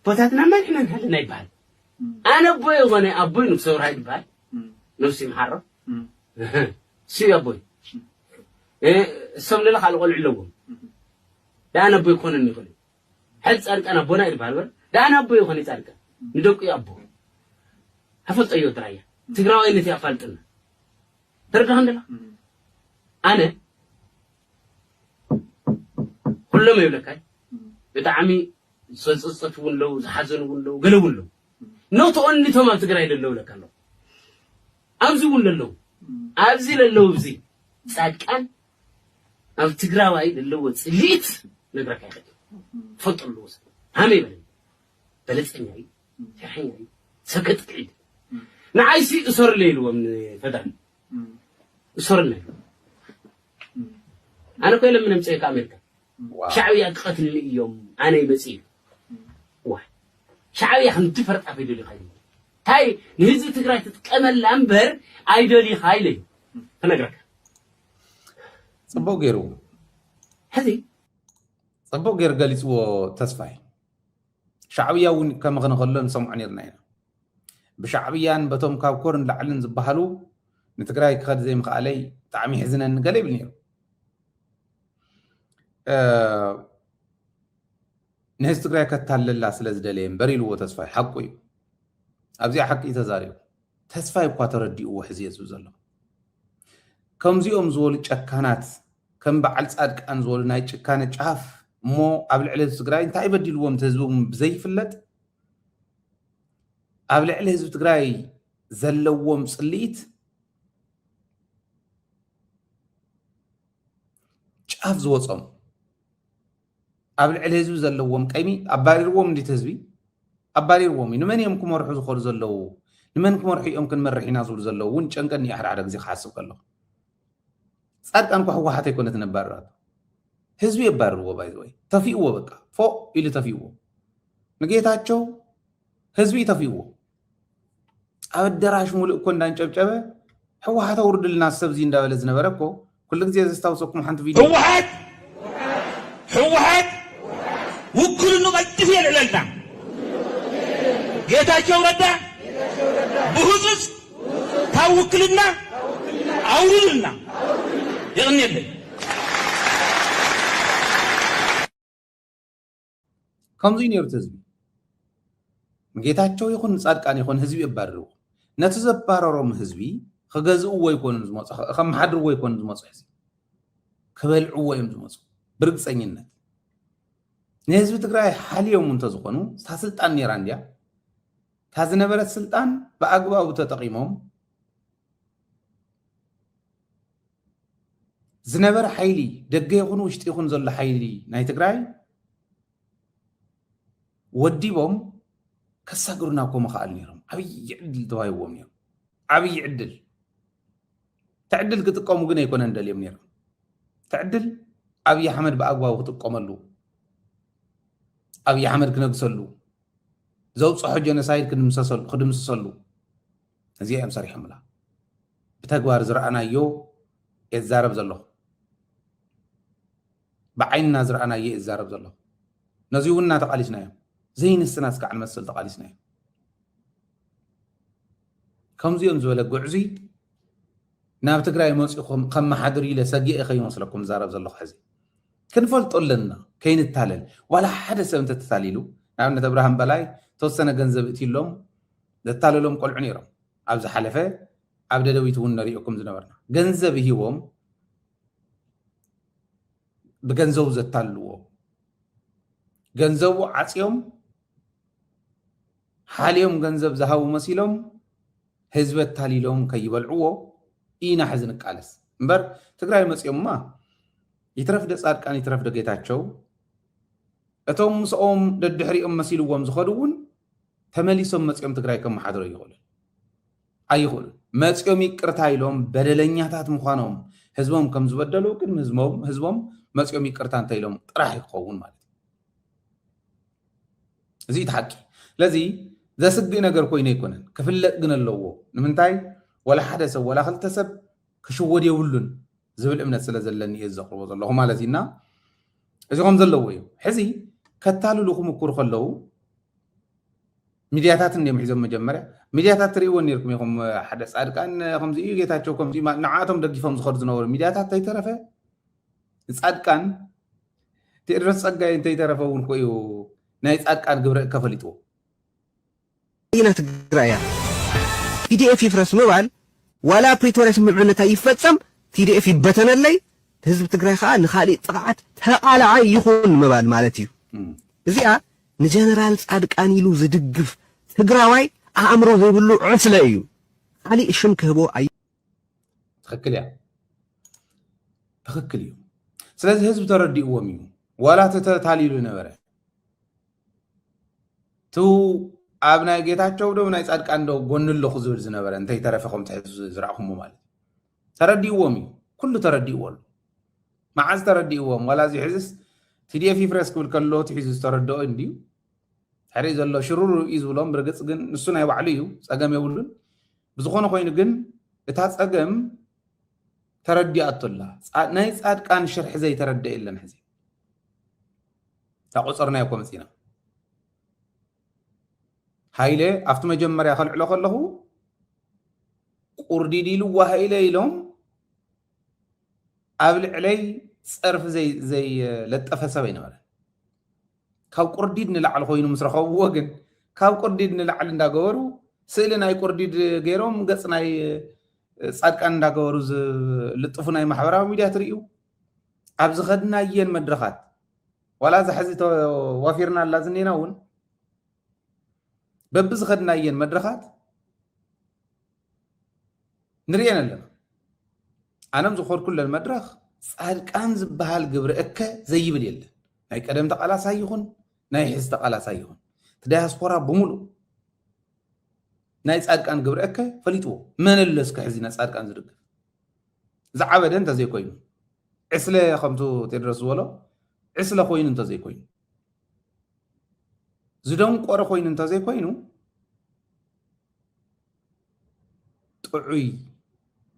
بوتاتنا ما احنا نحلنا يبال انا ابوي وانا ابوي نصور هاي يبال نفسي محرف شو يا ابوي السم لله خلق العلوم لا انا ابوي يكون اني خلي حد صارك انا ابونا يبال لا انا ابوي يكون يصارك ندق يا ابو حفظ ايو درايا تقراو انت يا فالتنا ترجع عندنا انا كلهم يبلك هاي بتعمي صفون لو حزنون لو قلبون لو نوتو اني تمام تقرا يدلو لك الله ابزون لو ابزي لو ابزي صادقان اب تقراو اي دلو صليت نغرك هاي فطر له همي بل بلصني صحيح سكت قيد نعايسي اسر ليلو من فدان اسر ليل انا كل من امصيك امريكا شعبي قتل اليوم انا يمصي واحد شعبي خم تفرق في دولي خايل هاي نهزي تقراي تتقمل لامبر ايدولي خايلي تنغرك صبو غيرو هذي صبو غير قاليسو تسفاي شعبياون كما خنخلو نسمعني رنا بشعبيان بتوم كابكورن لعلن زبحلو نتقراي كخد زي مخالي طعمي حزنن قليب نيرو نهز تقراي كتالله سلازدلين بريلو تسفاي حقوي ابزي حقي تزاريو تسفاي بقى ترديو حزي زوزلو كمزيوم زول چكانات كم بعل صادق ان زول ناي چكانه چاف مو قبل عليه تقراي انت يبدلوهم تهزبهم بزي فلت قبل عليه حزب تقراي زلوهم صليت چاف زوصم قبل عليه حزب زلوهم قيمي اباريروم دي تهزبي اباريروم نمن يمكم مرحو زخور زلو نمنكم مرحو يمكن مرحينا زول زلو ون چنقن يحرع دغ زي خاصب كله صادق انكو حوحات يكون تنبارات حزب يباروا باي زوي تفيقوا بقى فوق اللي تفيقوا نجيتاچو حزب تفيقوا አበደራሽ ሙሉ እኮ እንዳንጨብጨበ ህወሓት ወርድልና ሰብዚ እንዳበለ ዝነበረኮ ኩሉ ግዜ ዘስታውሰኩም ሓንቲ ቪዲዮ ህወሓት ውክልኑ ቀጥፍ የለለና ጌታቸው ረዳ ብሁጽጽ ታውክልና አውርድና ይግነለ ከምዚ ነይሩ ህዝቢ ጌታቸው ይኹን ጻድቃን ይኹን ህዝቢ ይባርሩ ነተዘባረሮም ህዝቢ ከገዝኡ ይኮኑ ዝመጽ ከመሓድሩ ይኮኑ ዝመጽ ህዝቢ ከበልዑ ወይም ዝመጽ ብርግጸኝነት ነህዝቢ ትግራይ ሓልዮም እንተዝኾኑ ስልጣን ነይራ እንድያ ታዝነበረት ስልጣን በአግባቡ ተጠቂሞም ዝነበረ ሓይሊ ደገ ይኹን ውሽጢ ይኹን ዘሎ ሓይሊ ናይ ትግራይ ወዲቦም كساغرنا كوم خال نيرم ابي يعدل دوايوم نيرم ابي يعدل تعدل كتقومو غنا يكون اندليم نيرم تعدل ابي احمد باغواو كتقوملو ابي احمد كنغسلو زوصح جنسايد كدمسسلو ازي ام صريح ملا بتغوار زرعنا يو يزارب زلو بعيننا زرعنا يزارب زلو نزيونا تقاليسنا زين السناس كعن مسل تقاليسنا كم زيون زولا قعزي ناب تقراي موسيقهم قم حدري لسجئ خي مسلكم زارب زلو حزي ክንፈልጦለና ከይንታለል ዋላ ሓደ ሰብ እንተተታሊሉ ንኣብነት ኣብርሃም በላይ ተወሰነ ገንዘብ እትሎም ዘታለሎም ቆልዑ ነይሮም ኣብ ዝሓለፈ ኣብ ደደቢት እውን ነሪኦኩም ዝነበርና ገንዘብ ሂቦም ብገንዘቡ ዘታልልዎ ገንዘቡ ዓፅዮም ሓልዮም ገንዘብ ዝሃቡ መሲሎም ህዝቢ ኣታሊሎም ከይበልዕዎ ኢና ሕዚ ንቃለስ እምበር ትግራይ መፅዮምማ ይትረፍደ ጻድቃን ይትረፍደ ጌታቸው እቶም ምስኦም ደድሕሪኦም መሲልዎም ዝኸዱ እውን ተመሊሶም መፅዮም ትግራይ ከመሓድሮ ኣይኽእሉን መፅዮም ይቅርታ ኢሎም በደለኛታት ምዃኖም ህዝቦም ከም ዝበደሉ ግን ህዝቦም መፅዮም ይቅርታ እንተኢሎም ጥራሕ ይኸውን ማለት እዚ ተሓቂ ለዚ ዘስግእ ነገር ኮይኑ ኣይኮነን ክፍለጥ ግን ኣለዎ ንምንታይ ወላ ሓደ ሰብ ወላ ክልተ ሰብ ክሽወድ የብሉን ዝብል እምነት ስለ ዘለኒ እየ ዘቕርቦ ዘለኹ ማለት ኢና እዚኦም ዘለዎ እዩ ሕዚ ከታልሉ ክምኩሩ ከለዉ ሚድያታት እንዮም ሒዞም መጀመርያ ሚድያታት ትሪእዎን ነርኩም ኢኹም ሓደ ጻድቃን ከምዚ እዩ ጌታቸው ከምዚ ንዓቶም ደግፎም ዝኸዱ ዝነበሩ ሚድያታት እንተይተረፈ ጻድቃን ቴድሮስ ጸጋይ እንተይተረፈ እውን ኮይኑ ናይ ጻድቃን ግብረ ከፈሊጥዎ ኢና ትግራያ ቲዲኤፍ ይፍረስ ምባል ዋላ ፕሪቶሪያ ስምምዕነት ይፈጸም ቲዲኤፍ ይበተነለይ ህዝብ ትግራይ ከዓ ንኻሊእ ጥቅዓት ተቃላዓይ ይኹን ምባል ማለት እዩ እዚኣ ንጀነራል ጻድቃን ኢሉ ዝድግፍ ትግራዋይ ኣእምሮ ዘይብሉ ዕስለ እዩ ካሊእ ሽም ክህቦ ኣይ ትክክል እያ ትክክል እዩ ስለዚ ህዝቢ ተረዲእዎም እዩ ዋላ ተታሊሉ ነበረ ቱ ኣብ ናይ ጌታቸው ዶ ናይ ጻድቃን ዶ ጎን ኣለኹ ዝብል ዝነበረ እንተይተረፈኹም ትሕዝ ዝረኣኹሞ ማለት ተረዲእዎም እዩ ኩሉ ተረዲእዎ ኣሎ መዓዝ ተረዲእዎም ዋላ እዚ ሕዝስ ቲዲኤፍ ይፍረስ ክብል ከሎ ትሒዙ ዝተረድኦ እንድዩ ሕሪ ዘሎ ሽሩሩ እዩ ዝብሎም ብርግፅ ግን ንሱ ናይ ባዕሉ እዩ ፀገም የብሉን ብዝኾነ ኮይኑ ግን እታ ፀገም ተረዲኣቶላ ናይ ጻድቃን ሽርሒ ዘይተረድአ የለን ሕዚ ታቆፀርናዮ እኮ መፂና ሃይለ ኣብቲ መጀመርያ ከልዕሎ ከለኹ ቁርዲድ ኢልዋ ሃይለ ኢሎም ኣብ ልዕለይ ፀርፊ ዘይለጠፈ ሰብ ኣይነበረ ካብ ቁርዲድ ንላዕሊ ኮይኑ ምስ ረኸብዎ ግን ካብ ቁርዲድ ንላዕሊ እንዳገበሩ ስእሊ ናይ ቁርዲድ ገይሮም ገፅ ናይ ጻድቃን እንዳገበሩ ዝልጥፉ ናይ ማሕበራዊ ሚድያ ትርእዩ ኣብ ዝኸድናየን መድረኻት ዋላ ዝሕዚ ተዋፊርና ኣላ ዝኔና እውን በቢ ዝኸድናየን መድረኻት ንሪአን ኣለና ኣነም ዝኸድ ኩለን መድረኽ ጻድቃን ዝበሃል ግብሪ እከ ዘይብል የለን ናይ ቀደም ተቃላሳይ ይኹን ናይ ሕዚ ተቃላሳይ ይኹን ዲያስፖራ ብምሉእ ናይ ጻድቃን ግብሪ እከ ፈሊጥዎ መን ኣሎ እስከ ሕዚ ናይ ጻድቃን ዝድግፍ ዝዓበደ እንተዘይኮይኑ ዕስለ ከምቱ ቴድሮስ ዝበሎ ዕስለ ኮይኑ እንተዘይኮይኑ ዝደንቆረ ኮይኑ እንተዘይኮይኑ ጥዑይ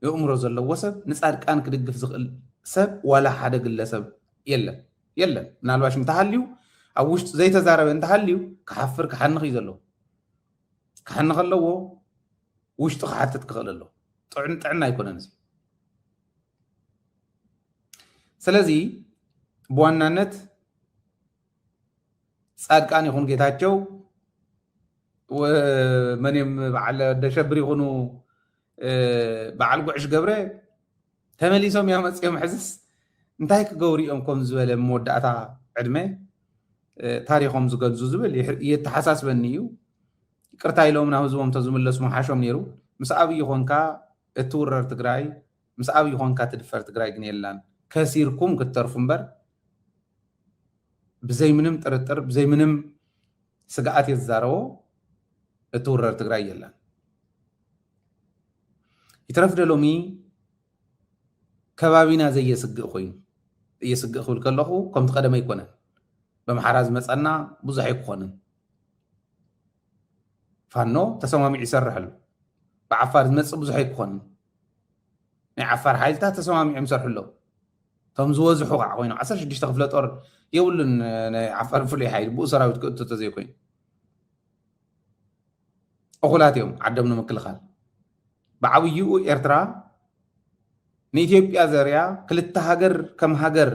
የእምሮ ዘለዎ ሰብ ንጻድቃን ክድግፍ ዝኽእል ሰብ ዋላ ሓደ ግለሰብ የለን የለን ምናልባሽ እንተሃልዩ ኣብ ውሽጢ ዘይተዛረበ እንተሃልዩ ክሓፍር ክሓንኽ እዩ ዘለዎ ክሓንኽ ኣለዎ ውሽጢ ክሓትት ክኽእል ኣለዎ ጥዕና ኣይኮነን እዚ ስለዚ ብዋናነት ጻድቃን ይኹን ጌታቸው መንም በዓል ደሸብር ይኹኑ በዓል ጉዕሽ ገብረ ተመሊሶም ያመፅኦም ሕዝስ እንታይ ክገብሩ እዮም ከም ዝበለ መወዳእታ ዕድመ ታሪኾም ዝገዙ ዝብል የተሓሳስበኒ እዩ ይቅርታ ኢሎም ናብ ህዝቦም ተዝምለሱ መሓሾም ነይሩ ምስ ኣብይ ኮንካ እትውረር ትግራይ ምስ ኣብይ ኮንካ ትድፈር ትግራይ ግን የላን ከሲርኩም ክትተርፉ እምበር ብዘይ ምንም ጥርጥር ብዘይ ምንም ስግኣት የዛረቦ እትውረር ትግራይ የላን ይትረፍ ደሎሚ ከባቢና ዘየስግእ ኮይኑ እየስግእ ክብል ከለኹ ከምቲ ቀደመ ኣይኮነን በምሓራ ዝመፀና ብዙሕ ኣይክኾንን ፋኖ ተሰማሚዑ ይሰርሕ ኣሎ ብዓፋር ዝመፅእ ብዙሕ ኣይክኾንን ናይ ዓፋር ሓይልታት ተሰማሚዖም ይሰርሑ ኣለዉ እቶም ዝበዝሑ ከዓ ኮይኖም 16 ክፍለ ጦር የብሉን ናይ ዓፋር ፍሉይ ሓይሊ ብኡ ሰራዊት ክእቱ ተዘይኮይኑ እኹላት እዮም ዓዶም ንምክልኻል بعويو إرترا نيتيوبيا زريا كلتا هاجر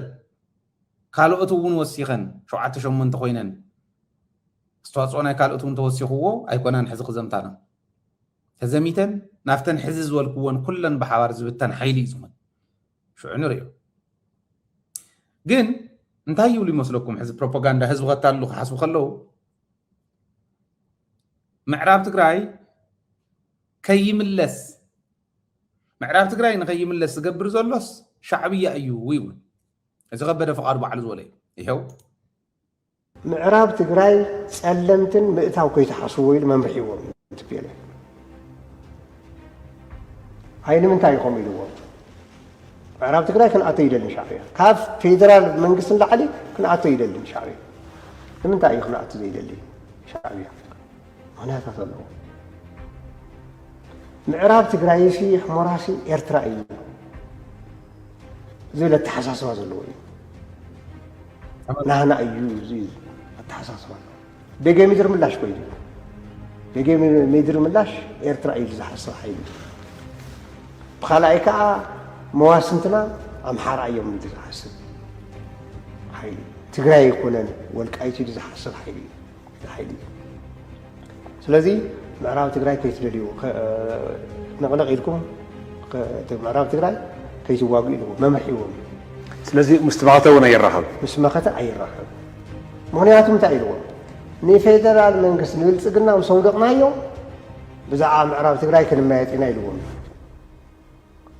ካልኦት እውን ወሲኸን 7-8 ኮይነን استواصو ناي كالوت ون توسيخو ايكونان حز خزمتانا تزميتن نافتن حز زولكون كلن بحوار زبتن حيلي زمن شو عنريو جن انتهى يولي مسلكم حزب بروباغندا حزب غتالو حسب خلو معراب تግራይ كيملس معراب تግራይ نخيملس زغبر زلوس شعبيه ايو ويون اذا غبده فقار بعل زولي يهو معراب تግራይ ጸለምትን ምእታው ከይተሓስቡ ኢሉ መምርሒዎም ትቤለ ሃይኒ ምንታይ ይኾም ኢልዎ معراب تግራይ ክንኣቶ ይደልን ሻዕብያ ካብ ፌደራል መንግስትን ላዕሊ ክንኣቶ ይደልን ሻዕብያ ንምንታይ እዩ ክንኣቶ ዘይደሊ ሻዕብያ ምክንያታት ኣለዎ ምዕራብ ትግራይ ሲ ሕሞራሲ ኤርትራ እዩ ዝብል ኣተሓሳስባ ዘለዎ እዩ ናህና እዩ እዚ ኣተሓሳስባ ደገ ምድር ምላሽ ኮይኑ ደገ ምድር ምላሽ ኤርትራ እዩ ዝሓስብ ሓይሊ ብኻልኣይ ከዓ መዋስንትና ኣምሓራ እዮም ዝሓስብ ሓይሊ ትግራይ ይኮነን ወልቃይት እዩ ዝሓስብ ሓይሊ ስለዚ ምዕራብ ትግራይ ከይትደልዩ ነቕነቕ ኢልኩም ምዕራብ ትግራይ ከይትዋግኡ ኢልዎ መምርሒዎም ስለዚ ምስ መኸተ እውን ኣይራኸብ ምስ መኸተ ኣይራኸብ ምክንያቱ እንታይ ኢልዎ ንፌደራል መንግስት ንብልፅግና ምስ ወደቕናዮ ብዛዕባ ምዕራብ ትግራይ ክንመያየጥ ኢና ኢልዎም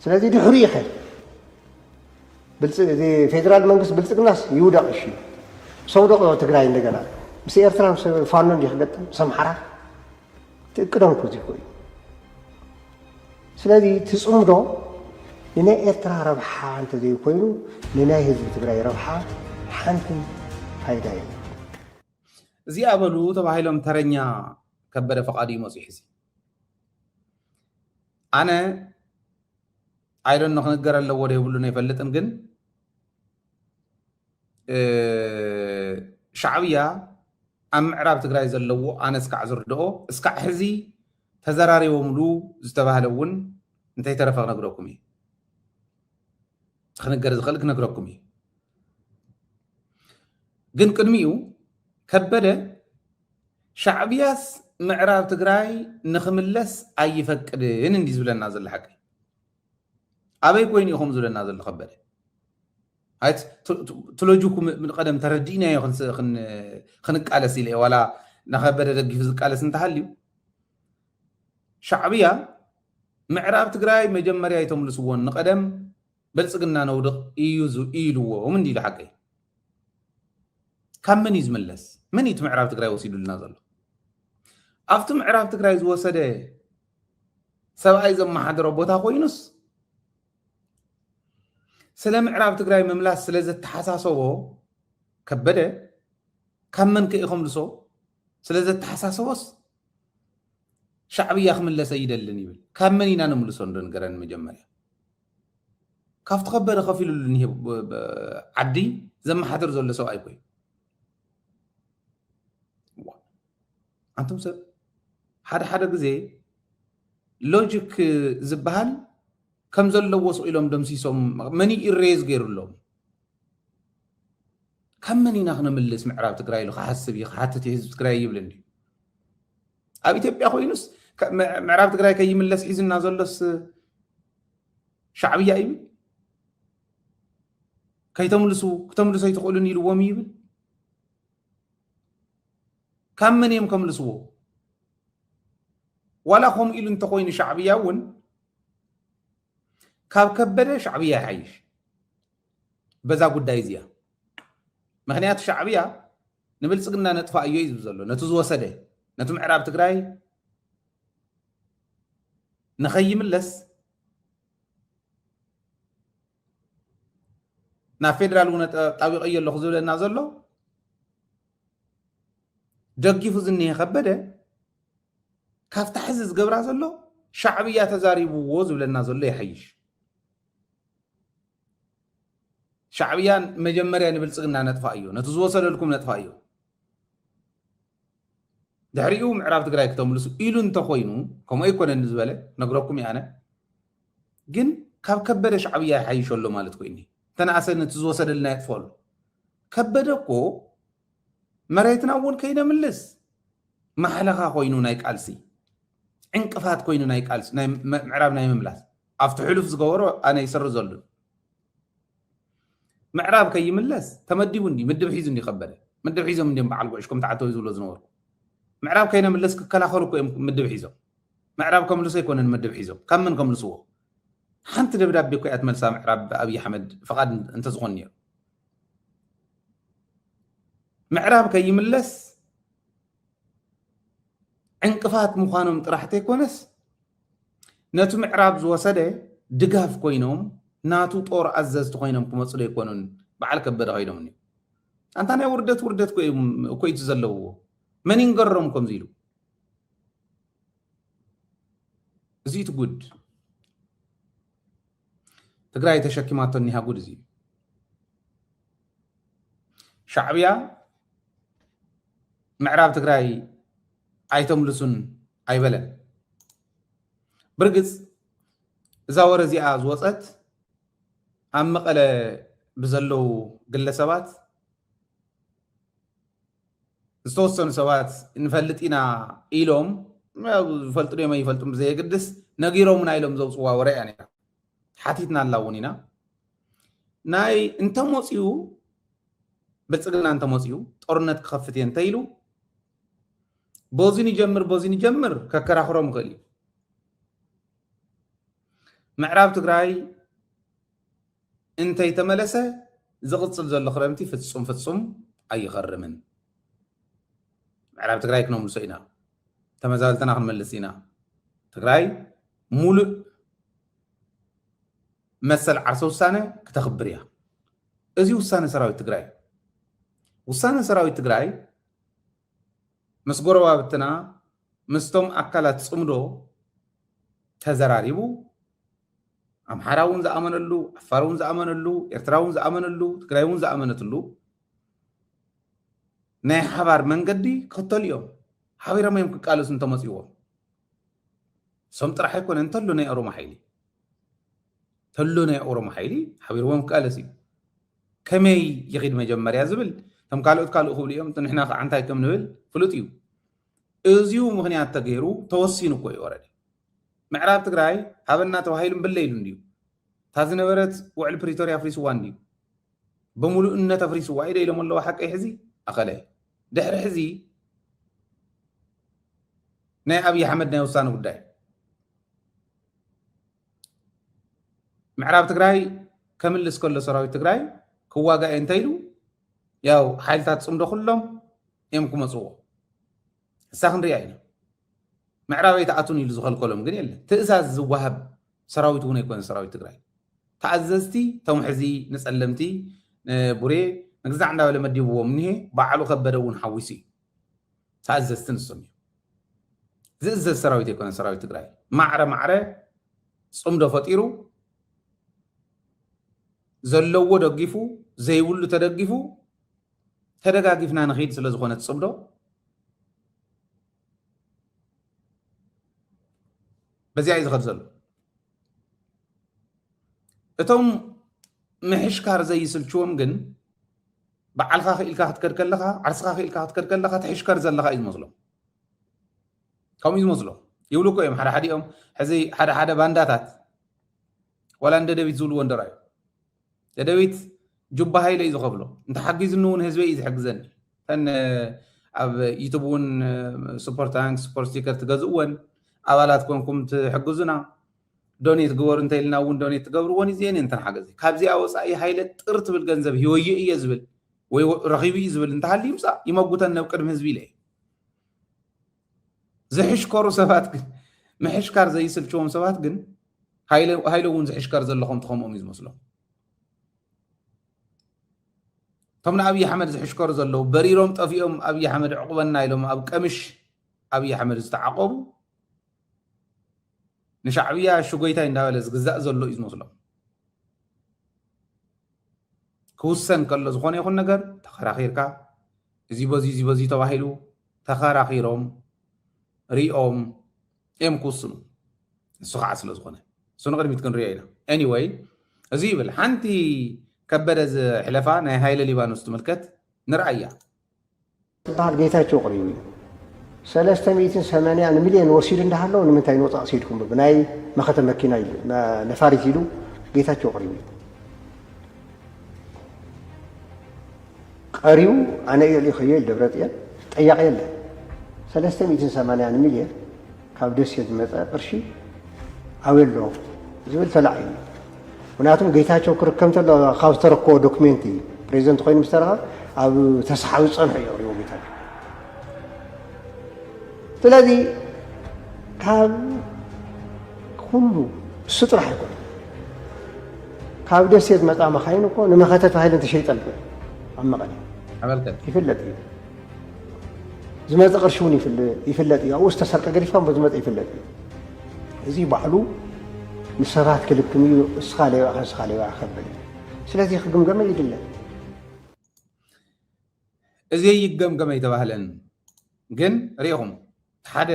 ስለዚ ድሕሪ ይኸድ ፌደራል መንግስት ብልፅግናስ ይውደቕ እሺ ሰውደቕ ትግራይ እንደገና ምስ ኤርትራ ፋኖ እንዲ ክገጥም ሰምሓራ ትእቅዶም ኩዚ ኮይኑ ስለዚ ትፅምዶ ንናይ ኤርትራ ረብሓ እንተዘይኮይኑ ንናይ ህዝቢ ትግራይ ረብሓ ሓንቲ ፋይዳ እዩ እዚኣ በሉ ተባሂሎም ተረኛ ከበደ ፈቃዲ መፅኡ ሕዚ ኣነ አይደን ክነገር ኣለዎ ዶ ይብሉ ነው ይፈልጥን ግን ሻዕብያ ኣብ ምዕራብ ትግራይ ዘለዎ ኣነ እስካዕ ዝርድኦ እስካዕ ሕዚ ተዘራሪቦምሉ ዝተባሃለ እውን እንታይ ተረፈ ክነግረኩም እዩ ክነገር ዝኽእል ክነግረኩም እዩ ግን ቅድሚኡ ከበደ ሻዕብያስ ምዕራብ ትግራይ ንኽምለስ ኣይፈቅድን እንዲ ዝብለና ዘሎ ሓቂ ኣበይ ኮይኑ ኢኹም ዝብለና ዘሎ ከበደ هايت تلوجوكم من قدم تردينا يا خن قالس لي ولا نخبر دغيف قالس انت حليو شعبيه معراب تግራይ መጀመሪያ የተምልስዎን ንቀደም በልጽግና ነው ድቕ ይዩዙ ኢልዎ ምን ዲል ሓቂ ካብ ምን ይዝመለስ ምን ይት ምዕራብ ትግራይ ወሲዱልና ዘሎ ኣብቲ ምዕራብ ትግራይ ዝወሰደ ሰብኣይ ዘመሓደሮ ቦታ ኮይኑስ ስለ ምዕራብ ትግራይ መምላስ ስለ ዘተሓሳሰቦ ከበደ ካብ መን ከኢኹም ልሶ ስለ ዘተሓሳሰቦስ ሻዕብያ ክምለሰ ይደልን ይብል ካብ መን ኢና ንምልሶ እንደነገረን መጀመርያ ካብቲ ከበደ ከፊሉልን ዓዲ ዘመሓደር ዘሎ ሰው ኣይኮይ አንቱም ሰብ ሓደ ግዜ ሎጂክ ዝበሃል كم زلوا وصوا إلهم دمسيسهم مني إريز غير لهم كم مني نحن ملس معراب تقرأي له حسبي حتى تهز تقرأي يبلندي أبي تبي أخوي نص معراب تقرأي كي يملس حيز النازلس شعبية أيبي كي تملسوا يتقولون يلوم يبل كم مني يمكن لسوا ولا هم إلو انتقوين شعبية ون ካብ ከበደ ሻዕብያ ይሓይሽ በዛ ጉዳይ እዚያ ምክንያቱ ሻዕብያ ንብልጽግና ነጥፋ እዩ ይዝብ ዘሎ ነቲ ዝወሰደ ነቲ ምዕራብ ትግራይ ንኸይምለስ ናብ ፌደራል እውን ጣቢቕ እየ ኣለኹ ዝብለና ዘሎ ደጊፉ ዝኒሄ ከበደ ካብቲ ሕዚ ዝገብራ ዘሎ ሻዕብያ ተዛሪብዎ ዝብለና ዘሎ ይሓይሽ شعبيا مجمريا نبلصقنا نطفايو نتزوسللكم نطفايو دحريو معراب تግራይ ከተምልሱ ኢሉ እንተ ኮይኑ ከም ኣይኮነን ዝበለ ነግረኩም ያነ ግን ካብ ከበደ ሻዕብያ ይሓይሸሎ ማለት ኮይኑ ተናሰን ትዝወሰደልና ይጥፈሉ ከበደኮ መሬትና እውን ከይነምልስ ማሕለኻ ኮይኑ ናይ ቃልሲ ዕንቅፋት ኮይኑ ናይ ቃልሲ ናይ ምዕራብ ናይ ምምላስ ኣብቲ ሕሉፍ ዝገበሮ ኣነ ይስሪ ዘሎ ምዕራብ ከይምለስ ተመዲቡ እንዲ ምድብ ሒዙ እንዲ ከበደ ምድብ ሒዞም እንዲም በዓል ጉዕሽኩም ተዓተው ዝብሎ ዝነበሩ ምዕራብ ከይነምልስ ክከላኸሉ እኮ እዮም ምድብ ሒዞም ምዕራብ ከምልሶ ኣይኮነን ምድብ ሒዞም ካብ ምን ከምልስዎ ሓንቲ ደብዳቤ እኮ እያ ትመልሳ ምዕራብ ኣብይ ኣሕመድ ፍቓድ እንተዝኾን ነይሩ ምዕራብ ከይምለስ ዕንቅፋት ምዃኖም ጥራሕተ ይኮነስ ነቲ ምዕራብ ዝወሰደ ድጋፍ ኮይኖም ናቱ ጦር ኣዘዝቲ ኮይኖም ክመፅሉ ኣይኮኑን በዓል ከበደ ኮይኖም እዩ አንታ ናይ ውርደት ኮይቱ ዘለውዎ መን ይንገሮም ከምዚ ኢሉ እዚ እቲ ጉድ ትግራይ ተሸኪማቶ እኒሃ ጉድ እዚ ሻዕብያ ምዕራብ ትግራይ ኣይተምልሱን ኣይበለን ብርግፅ እዛ ወረ እዚኣ ዝወፀት ኣብ መቐለ ብዘለው ግለሰባት ዝተወሰኑ ሰባት ንፈልጥ ኢና ኢሎም ዝፈልጡ ዶም ኣይፈልጡም ብዘየግድስ ነጊሮምና ኢሎም ዘውፅዋ ወረ እያ ነይራ ሓቲትና ኣላ እውን ኢና ናይ እንተመፅኡ ብልፅግና እንተመፅኡ ጦርነት ክኸፍት እየ እንተኢሉ ቦዚን ይጀምር ከከራኽሮም ክእል እዩ ምዕራብ ትግራይ እንተይተመለሰ ዝቕፅል ዘሎ ክረምቲ ፍፁም ኣይኸርምን ምዕራብ ትግራይ ክነምልሶ ኢና ተመዛበልትና ክንመልስ ኢና ትግራይ ሙሉእ መሰል ዓርሰ ውሳነ ክተኽብር እያ እዚ ውሳነ ሰራዊት ትግራይ ምስ ጎረባብትና ምስቶም ኣካላት ፅምዶ ተዘራሪቡ ኣምሓራ እውን ዝኣመነሉ ኣፋር እውን ዝኣመነሉ ኤርትራ እውን ዝኣመነሉ ትግራይ እውን ዝኣመነትሉ ናይ ሓባር መንገዲ ክኽተሉ እዮም ሓቢሮም እዮም ክቃለሱ እንተመፅዎም ሶም ጥራሕ ኣይኮነ እንተሎ ናይ ኦሮሞ ሓይሊ ሓቢሮም ክቃለስ እዩ ከመይ ይኺድ መጀመርያ ዝብልቶም ካልኦት ክብሉ እዮም ንሕና ከዓ እንታይ ከም ንብል ፍሉጥ እዩ እዚኡ ምክንያት ተገይሩ ተወሲኑ እኮ እዩ ወረዲ ምዕራብ ትግራይ ሃበና ተባሂሉ ብለይሉ እንድዩ እታ ዝነበረት ውዕል ፕሪቶርያ ኣፍሪስዋ እንድዩ ብሙሉእነት ኣፍሪስዋ ኢደ ኢሎም ኣለዋ ሓቀይ ሕዚ ኣኸለ ድሕሪ ሕዚ ናይ ኣብይ ኣሕመድ ናይ ውሳነ ጉዳይ ምዕራብ ትግራይ ከምልስ ከሎ ሰራዊት ትግራይ ክዋጋእ እንተኢሉ ያው ሓይልታት ፅምዶ ኩሎም እዮም ክመፅዎ እሳ ክንሪኣ ኢና ምዕራበይ ተኣቱን ኢሉ ዝኸልከሎም ግን የለን ትእዛዝ ዝዋሃብ ሰራዊት እውን ኣይኮነ ሰራዊት ትግራይ ተኣዘዝቲ ቶም ሕዚ ንፀለምቲ ቡሬ ንግዛዕ እንዳበለ መዲብዎም እኒሄ ባዕሉ ከበደ እውን ሓዊሱ እዩ ተኣዘዝቲ ንሶም እዩ ዝእዘዝ ሰራዊት ኣይኮነ ሰራዊት ትግራይ ማዕረ ፅምዶ ፈጢሩ ዘለዎ ደጊፉ ዘይብሉ ተደጊፉ ተደጋጊፍና ንኸይድ ስለ ዝኾነት ፅምዶ በዚያ እዩ ዝኸድ ዘሎ እቶም ምሕሽካር ዘይስልችዎም ግን በዓልካ ክኢልካ ክትከድ ከለካ ዓርስካ ክኢልካ ክትከድ ከለካ ትሕሽከር ዘለካ እዩ ዝመስሎም ከምኡ ዝመስሎም ይብሉ እኮ እዮም ሓደ ሓዲኦም ሕዚ ሓደ ባንዳታት ወላ እንደ ደቢት ዝብልዎ እንደራዩ ደደቢት ጁባ ሃይለ እዩ ዝኸብሎ እንተሓጊዝኒ እውን ህዝበ እዩ ዝሕግዘኒ ተን ኣብ ዩቱብ እውን ሱፐር ታንክ ሱፐር ስቲከር ትገዝእወን ኣባላት ኮንኩም ትሕግዙና ዶኔት ግበሩ እንተኢልና እውን ዶኔት ትገብርዎን እዚአን እንተን ሓገዝ ካብዚኣ ወፃኢ ሃይለ ጥር ትብል ገንዘብ ሂወየ እየ ዝብል ወይ ረኺቡ እዩ ዝብል እንተሃሊ ይምፃእ ይመጉተን ናብ ቅድሚ ህዝቢ ኢለ ዝሕሽከሩ ሰባት ግን ምሕሽካር ዘይስልችዎም ሰባት ግን ሃይለ እውን ዝሕሽከር ዘለኹም ትኸምኦም እዩ ዝመስሎም ቶም ንኣብይ ኣሕመድ ዝሕሽከሩ ዘለዉ በሪሮም ጠፊኦም ኣብይ ኣሕመድ ዕቁበና ኢሎም ኣብ ቀምሽ ኣብይ ኣሕመድ ዝተዓቆቡ ንሻዕብያ ሽጎይታይ እንዳበለ ዝግዛእ ዘሎ እዩ ዝመስሎም ክውሰን ከሎ ዝኾነ ይኹን ነገር ተኸራኺርካ እዚ በዚ ተባሂሉ ተኸራኺሮም ሪኦም እዮም ክውስኑ ንሱ ከዓ ስለ ዝኾነ እሱ ንቅድሚት ክንሪኦ ኢና ኤኒወይ እዚ ይብል ሓንቲ كبر حلفا ناي هايل ليبانوس تملكت نرأيها بعد جيتاچو قريبي 380 مليون وسيد እንዳለው ንምንታይ ነው ጣሲድኩም ብናይ ማኸተ መኪና ይሉ ነፋሪት ይሉ ጌታቸው ቀሪው ቀሪው አነ የሊ ኸየል ደብረጥያ ጠያቀ የለ 380 ሚሊዮን ካብ ደስ የዝመጣ ቅርሺ አወሎ ዝብል ተላዒ ምክንያቱም ጌታቸው ክርከም ተሎ ካብ ተረኮ ዶክመንት ፕሬዝዳንት ኮይኑ ምስተረኸ ኣብ ተሰሓብ ፀንሑ ይሪው ጌታቸው ስለዚህ ካብ ኩሉ ስጥራሕ ይኮን ካብ ደስ የዝመጣ መኻይን እኮ ንመኸተት ሃይልን ተሸይጠል ኣመቐለ عملت ይፍለጥ እዩ ዝመፀ ቅርሺ እውን ይፍለጥ እዩ ኣብኡ ዝተሰርቀ ገሪፍካም ብዝመፀ ይፍለጥ እዩ እዚ ባዕሉ ንሰባት ክልክም እዩ እስኻ ለይዋ ከበል ስለዚ ክግምገመ ይድለን እዚ ይገምገመ ይተባህለን ግን ሪኢኹም ሓደ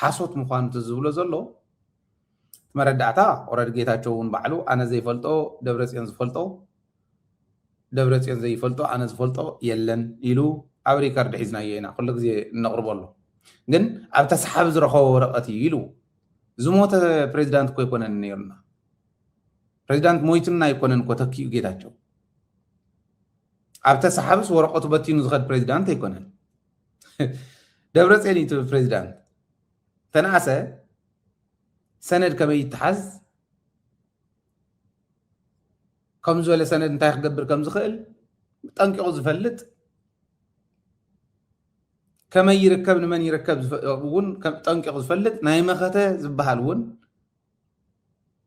ሓሶት ምዃኑ ትዝብሎ ዘሎ መረዳእታ ኦረድ ጌታቸው እውን ባዕሉ ኣነ ዘይፈልጦ ደብረጽዮን ዝፈልጦ ደብረጽዮን ዘይፈልጦ ኣነ ዝፈልጦ የለን ኢሉ ኣብ ሪከርድ ሒዝናዮ ኢና ኩሉ ግዜ እነቕርበሉ ግን ኣብ ተሰሓብ ዝረኸቦ ወረቐት እዩ ኢሉ ዝሞተ ፕሬዚዳንት እኮ ይኮነን ነይሩና ፕሬዚዳንት ሞይቱና ይኮነን እኮ ተኪኡ ጌታቸው ኣብ ተሰሓብስ ወረቐቱ በቲኑ ዝኸድ ፕሬዚዳንት ኣይኮነን ደብረጽዮን እዩ ፕሬዚዳንት ተናእሰ ሰነድ ከመይ ይተሓዝ ከም ዝበለ ሰነድ እንታይ ክገብር ከም ዝኽእል ጠንቂቑ ዝፈልጥ ከመይ ይርከብ ንመን ይርከብ እውን ጠንቂቑ ዝፈልጥ ናይ መኸተ ዝበሃል እውን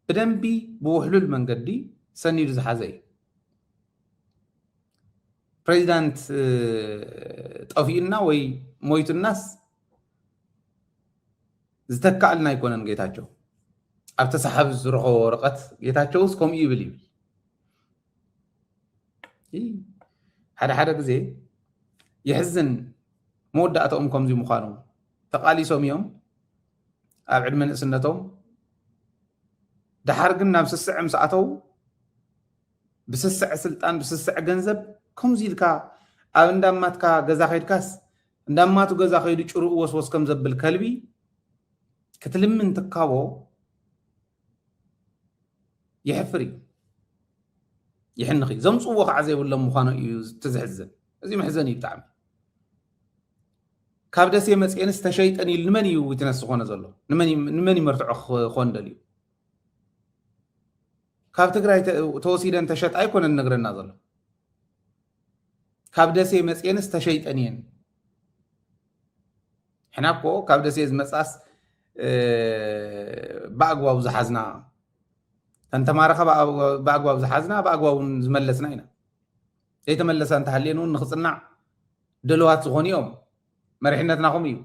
ብደንቢ ብውሕሉል መንገዲ ሰኒዱ ዝሓዘ እዩ ፕሬዚዳንት ጠፊኡና ወይ ሞይቱናስ ዝተካኣልና ኣይኮነን ጌታቸው ኣብ ተሰሓብ ዝረኸቦ ወረቐት ጌታቸውስ ከምኡ ይብል ይብል ሓደ ግዜ ይሕዝን መወዳእቶኦም ከምዚ ምዃኑ ተቃሊሶም እዮም ኣብ ዕድመ ንእስነቶም ድሓር ግን ናብ ስስዕ ምስኣተው ብስስዕ ስልጣን ብስስዕ ገንዘብ ከምዚ ኢልካ ኣብ እንዳማትካ ገዛ ከይድካስ እንዳማቱ ገዛ ከይዱ ጭሩኡ ወስወስ ከም ዘብል ከልቢ ክትልምን ትካቦ ይሕፍር እዩ ይሕንኺ ዘምፅዎ ከዓ ዘይብሎም ምዃኑ እዩ ትዝሕዝን እዚ ምሕዘን እዩ ብጣዕሚ ካብ ደሴ መፅአንስ ተሸይጠን ኢሉ ንመን እዩ ይትነስ ዝኾነ ዘሎ ንመን ይመርትዖ ክኾን ደልዩ ካብ ትግራይ ተወሲደን ተሸጣ ኣይኮነን ነግረና ዘሎ ካብ ደሴ መፅአንስ ተሸይጠን እየን ሕና እኮ ካብ ደሴ ዝመፃስ ብኣግባቡ ዝሓዝና ተንተማረኸ ብኣግባቡ ዝሓዝና ብኣግባቡን ዝመለስና ኢና ዘይተመለሰ እንተሃልየን እውን ንኽፅናዕ ደልዋት ዝኾኑ እዮም መሪሕነትናኹም እዩ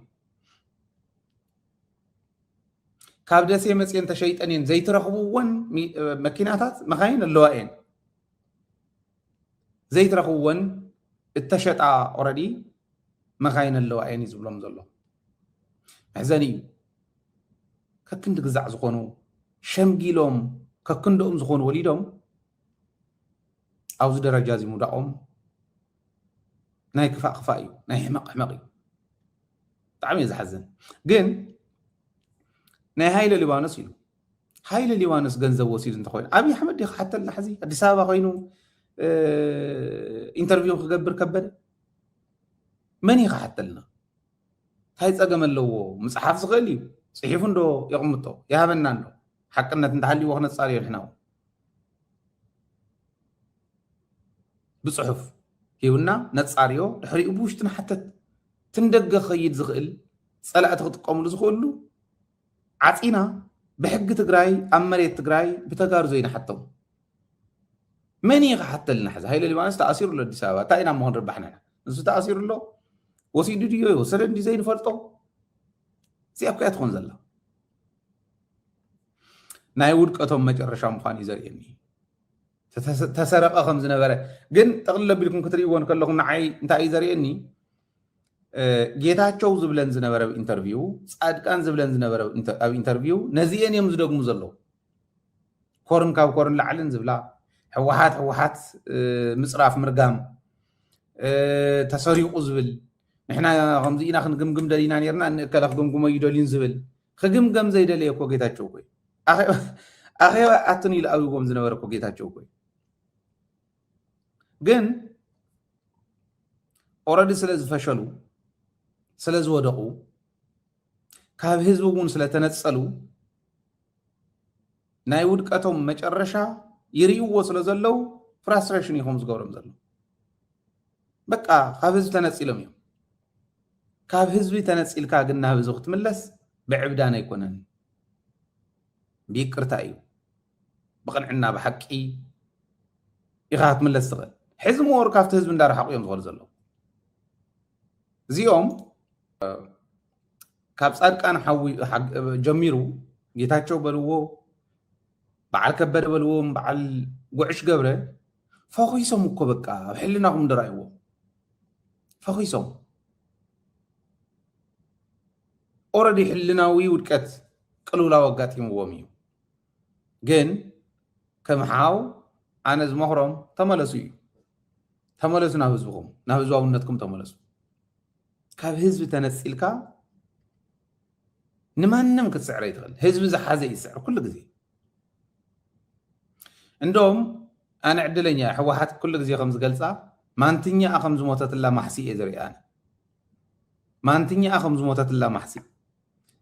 ካብ ደሴ መፅአን ተሸይጠን እየን ዘይትረኽብዎን መኪናታት መኻይን ኣለዋ እየን ዘይትረኽብዎን እተሸጣ ኦረዲ መኻይን ኣለዋ እየን እዩ ዝብሎም ዘሎ መሕዘኒ እዩ ከክንዲ ግዛዕ ዝኾኑ ሸምጊሎም ከክንዶኦም ዝኾኑ ወሊዶም ኣብዚ ደረጃ እዚ ሙዳኦም ናይ ክፋእ እዩ ናይ ሕመቕ እዩ ብጣዕሚ እዩ ዝሓዝን ግን ናይ ሃይለ ሊባኖስ ኢሉ ሃይለ ሊባኖስ ገንዘብ ወሲዱ እንተኮይኑ ኣብዪ ኣሕመድ ዲ ክሓተልና ሕዚ ኣዲስ ኣበባ ኮይኑ ኢንተርቪው ክገብር ከበደ መን እዩ ክሓተልና እንታይ ፀገም ኣለዎ ምፅሓፍ ዝኽእል እዩ ፅሒፉ እንዶ የቕምጦ ይሃበና እንዶ ሓቅነት እንተሃልይዎ ክነፃርዮ ንሕና ብፅሑፍ ሂቡና ነፃርዮ ድሕሪኡ ብውሽጢ ንሓተት ትንደገ ክኸይድ ዝኽእል ፀላእቲ ክጥቀምሉ ዝኽእሉ ዓፂና ብሕጊ ትግራይ ኣብ መሬት ትግራይ ብተጋሩ ዘይንሓቶም መን እዩ ክሓተልና ሕዚ ሃይለ ሊባኖስ ተኣሲሩ ኣሎ ኣዲስ ኣበባ እንታይ ኢና እሞ ክንርባሕና ንሱ ተኣሲሩ ኣሎ ወሲዱ ድዮ ይወሰደ እንዲ ዘይንፈልጦ እዚኣ እኳ ትኾን ዘላ ናይ ውድቀቶም መጨረሻ ምዃኑ እዩ ዘርእየኒ ተሰረቐ ከም ዝነበረ ግን ጠቕልል ኣቢልኩም ክትርእይዎን ከለኹም ንዓይ እንታይ እዩ ዘርእየኒ ጌታቸው ዝብለን ዝነበረ ኢንተርቪው ጻድቃን ዝብለን ዝነበረ ኣብ ኢንተርቪው ነዚአን እዮም ዝደግሙ ዘለዉ ኮርን ካብ ኮርን ላዕልን ዝብላ حوحات مصراف مرقام تسريق زبل نحنا غمزينا خنقمقم دلينا نيرنا نكلا خقمقم يدولين زبل خقمقم زي دلي يكو جيتاچو كوي اخي اتني لاويغم زنبر كو جيتاچو كوي ግን ኦሬዲ ስለዝፈሸሉ ስለዝወደቁ ካብ ህዝቡ እውን ስለተነጸሉ ናይ ውድቀቶም መጨረሻ ይርይዎ ስለዘለው ፍራስትሬሽን ይኹም ዝገብሮም ዘሎ በቃ ካብ ህዝቢ ተነጺሎም እዮም ካብ ህዝቢ ተነጺልካ ግን ናብ ህዝቢ ክትምለስ ብዕብዳን ኣይኮነን ቢቅርታ እዩ ብቕንዕና ብሓቂ ኢኻ ክትምለስ ትኽእል حزب مور كافت حزب ندار حق يوم زغل زلو زيوم كاب صادقان حوي جميرو جيتاچو بلوو بعل كبد بلوو بعل غعش غبره فخيسم اكو بقى حلناهم درايو فخيسم اوريدي حلناوي ودقت قلولا وقاتيم ووميو جن كمحاو انا زمهرم تملسوا تملسوا نهزبهم نهزوا ونتكم تملسوا كاب حزب تنسيلكا نمانم كتسعر يدخل حزب زحازي يسعر كل غزي عندهم انا عدلنيا حوحات كل غزي خمس قلصا مانتنيا اخمز موتت الله محسي ازريان مانتنيا اخمز موتت الله محسي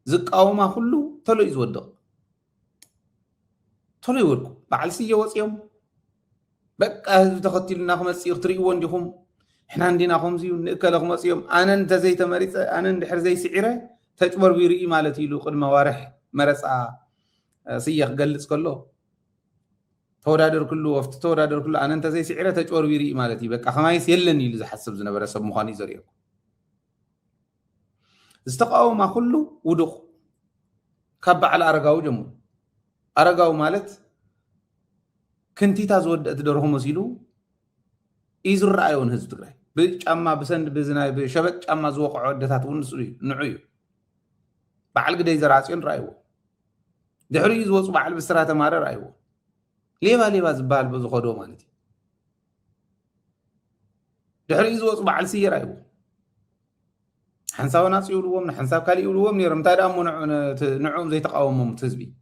زقاوما كله تلو يزودق تلو يوركو بعلسيه وصيهم بقى تخطيلنا خمس يختريو ونديهم احنا عندنا خمسيو نكل خمسيوم انا انت زي تمريص انا اندحر زي سعره تجبر بيري مالتي له قد موارح مرصا سيخ قلص كله تودادر كله وفت تودادر كله انا انت زي سعره تجبر بيري مالتي بقى خمايس يلني اللي حسب زنبره سب مخاني زريكو استقاو ما كله ودخ كب على ارغاو جمو ارغاو مالت كنتي تازود تدرهم مسيلو يزر رايون حزب تግራይ بጫማ بسند بزناي بشبك ጫማ ዝوقع عدታት ونسو نعيو بعل قدي زراعين رايو دحري يزوص بعل بسرات مار رايو ليبا زبال بزخدو مالتي دحري يزوص بعل سي رايو حنساو ناس يقولوا من حنساو كالي يقولوا من رمتا دامو نعوم زي تقاومهم تزبي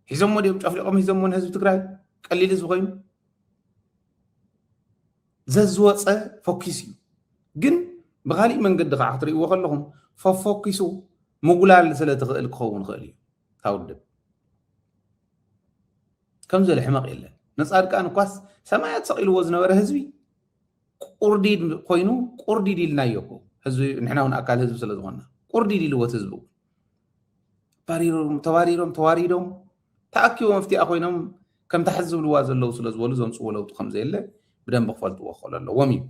حزمو ديم ጨፍልቆም حزمون حزب تግራይ قليل زخيم ززوص فوكسي جن بغالي من قد خا تريو خلهم ففوكسو مغلال سلا تخيل كون خالي تاود كم زل حماق الا نصادقان كواس سمايات ثقيل وزن وره حزبي قرديد كوينو قرديد لنا يكو حزبي نحنا هون اكل حزب سلا زغنا قرديد لوت حزبو تواريرهم تاكيو مفتي اخوينهم كم تحزب الواز اللو سلا زولو زم صولو خمزه الا بدن بخفلت وخل الله ومي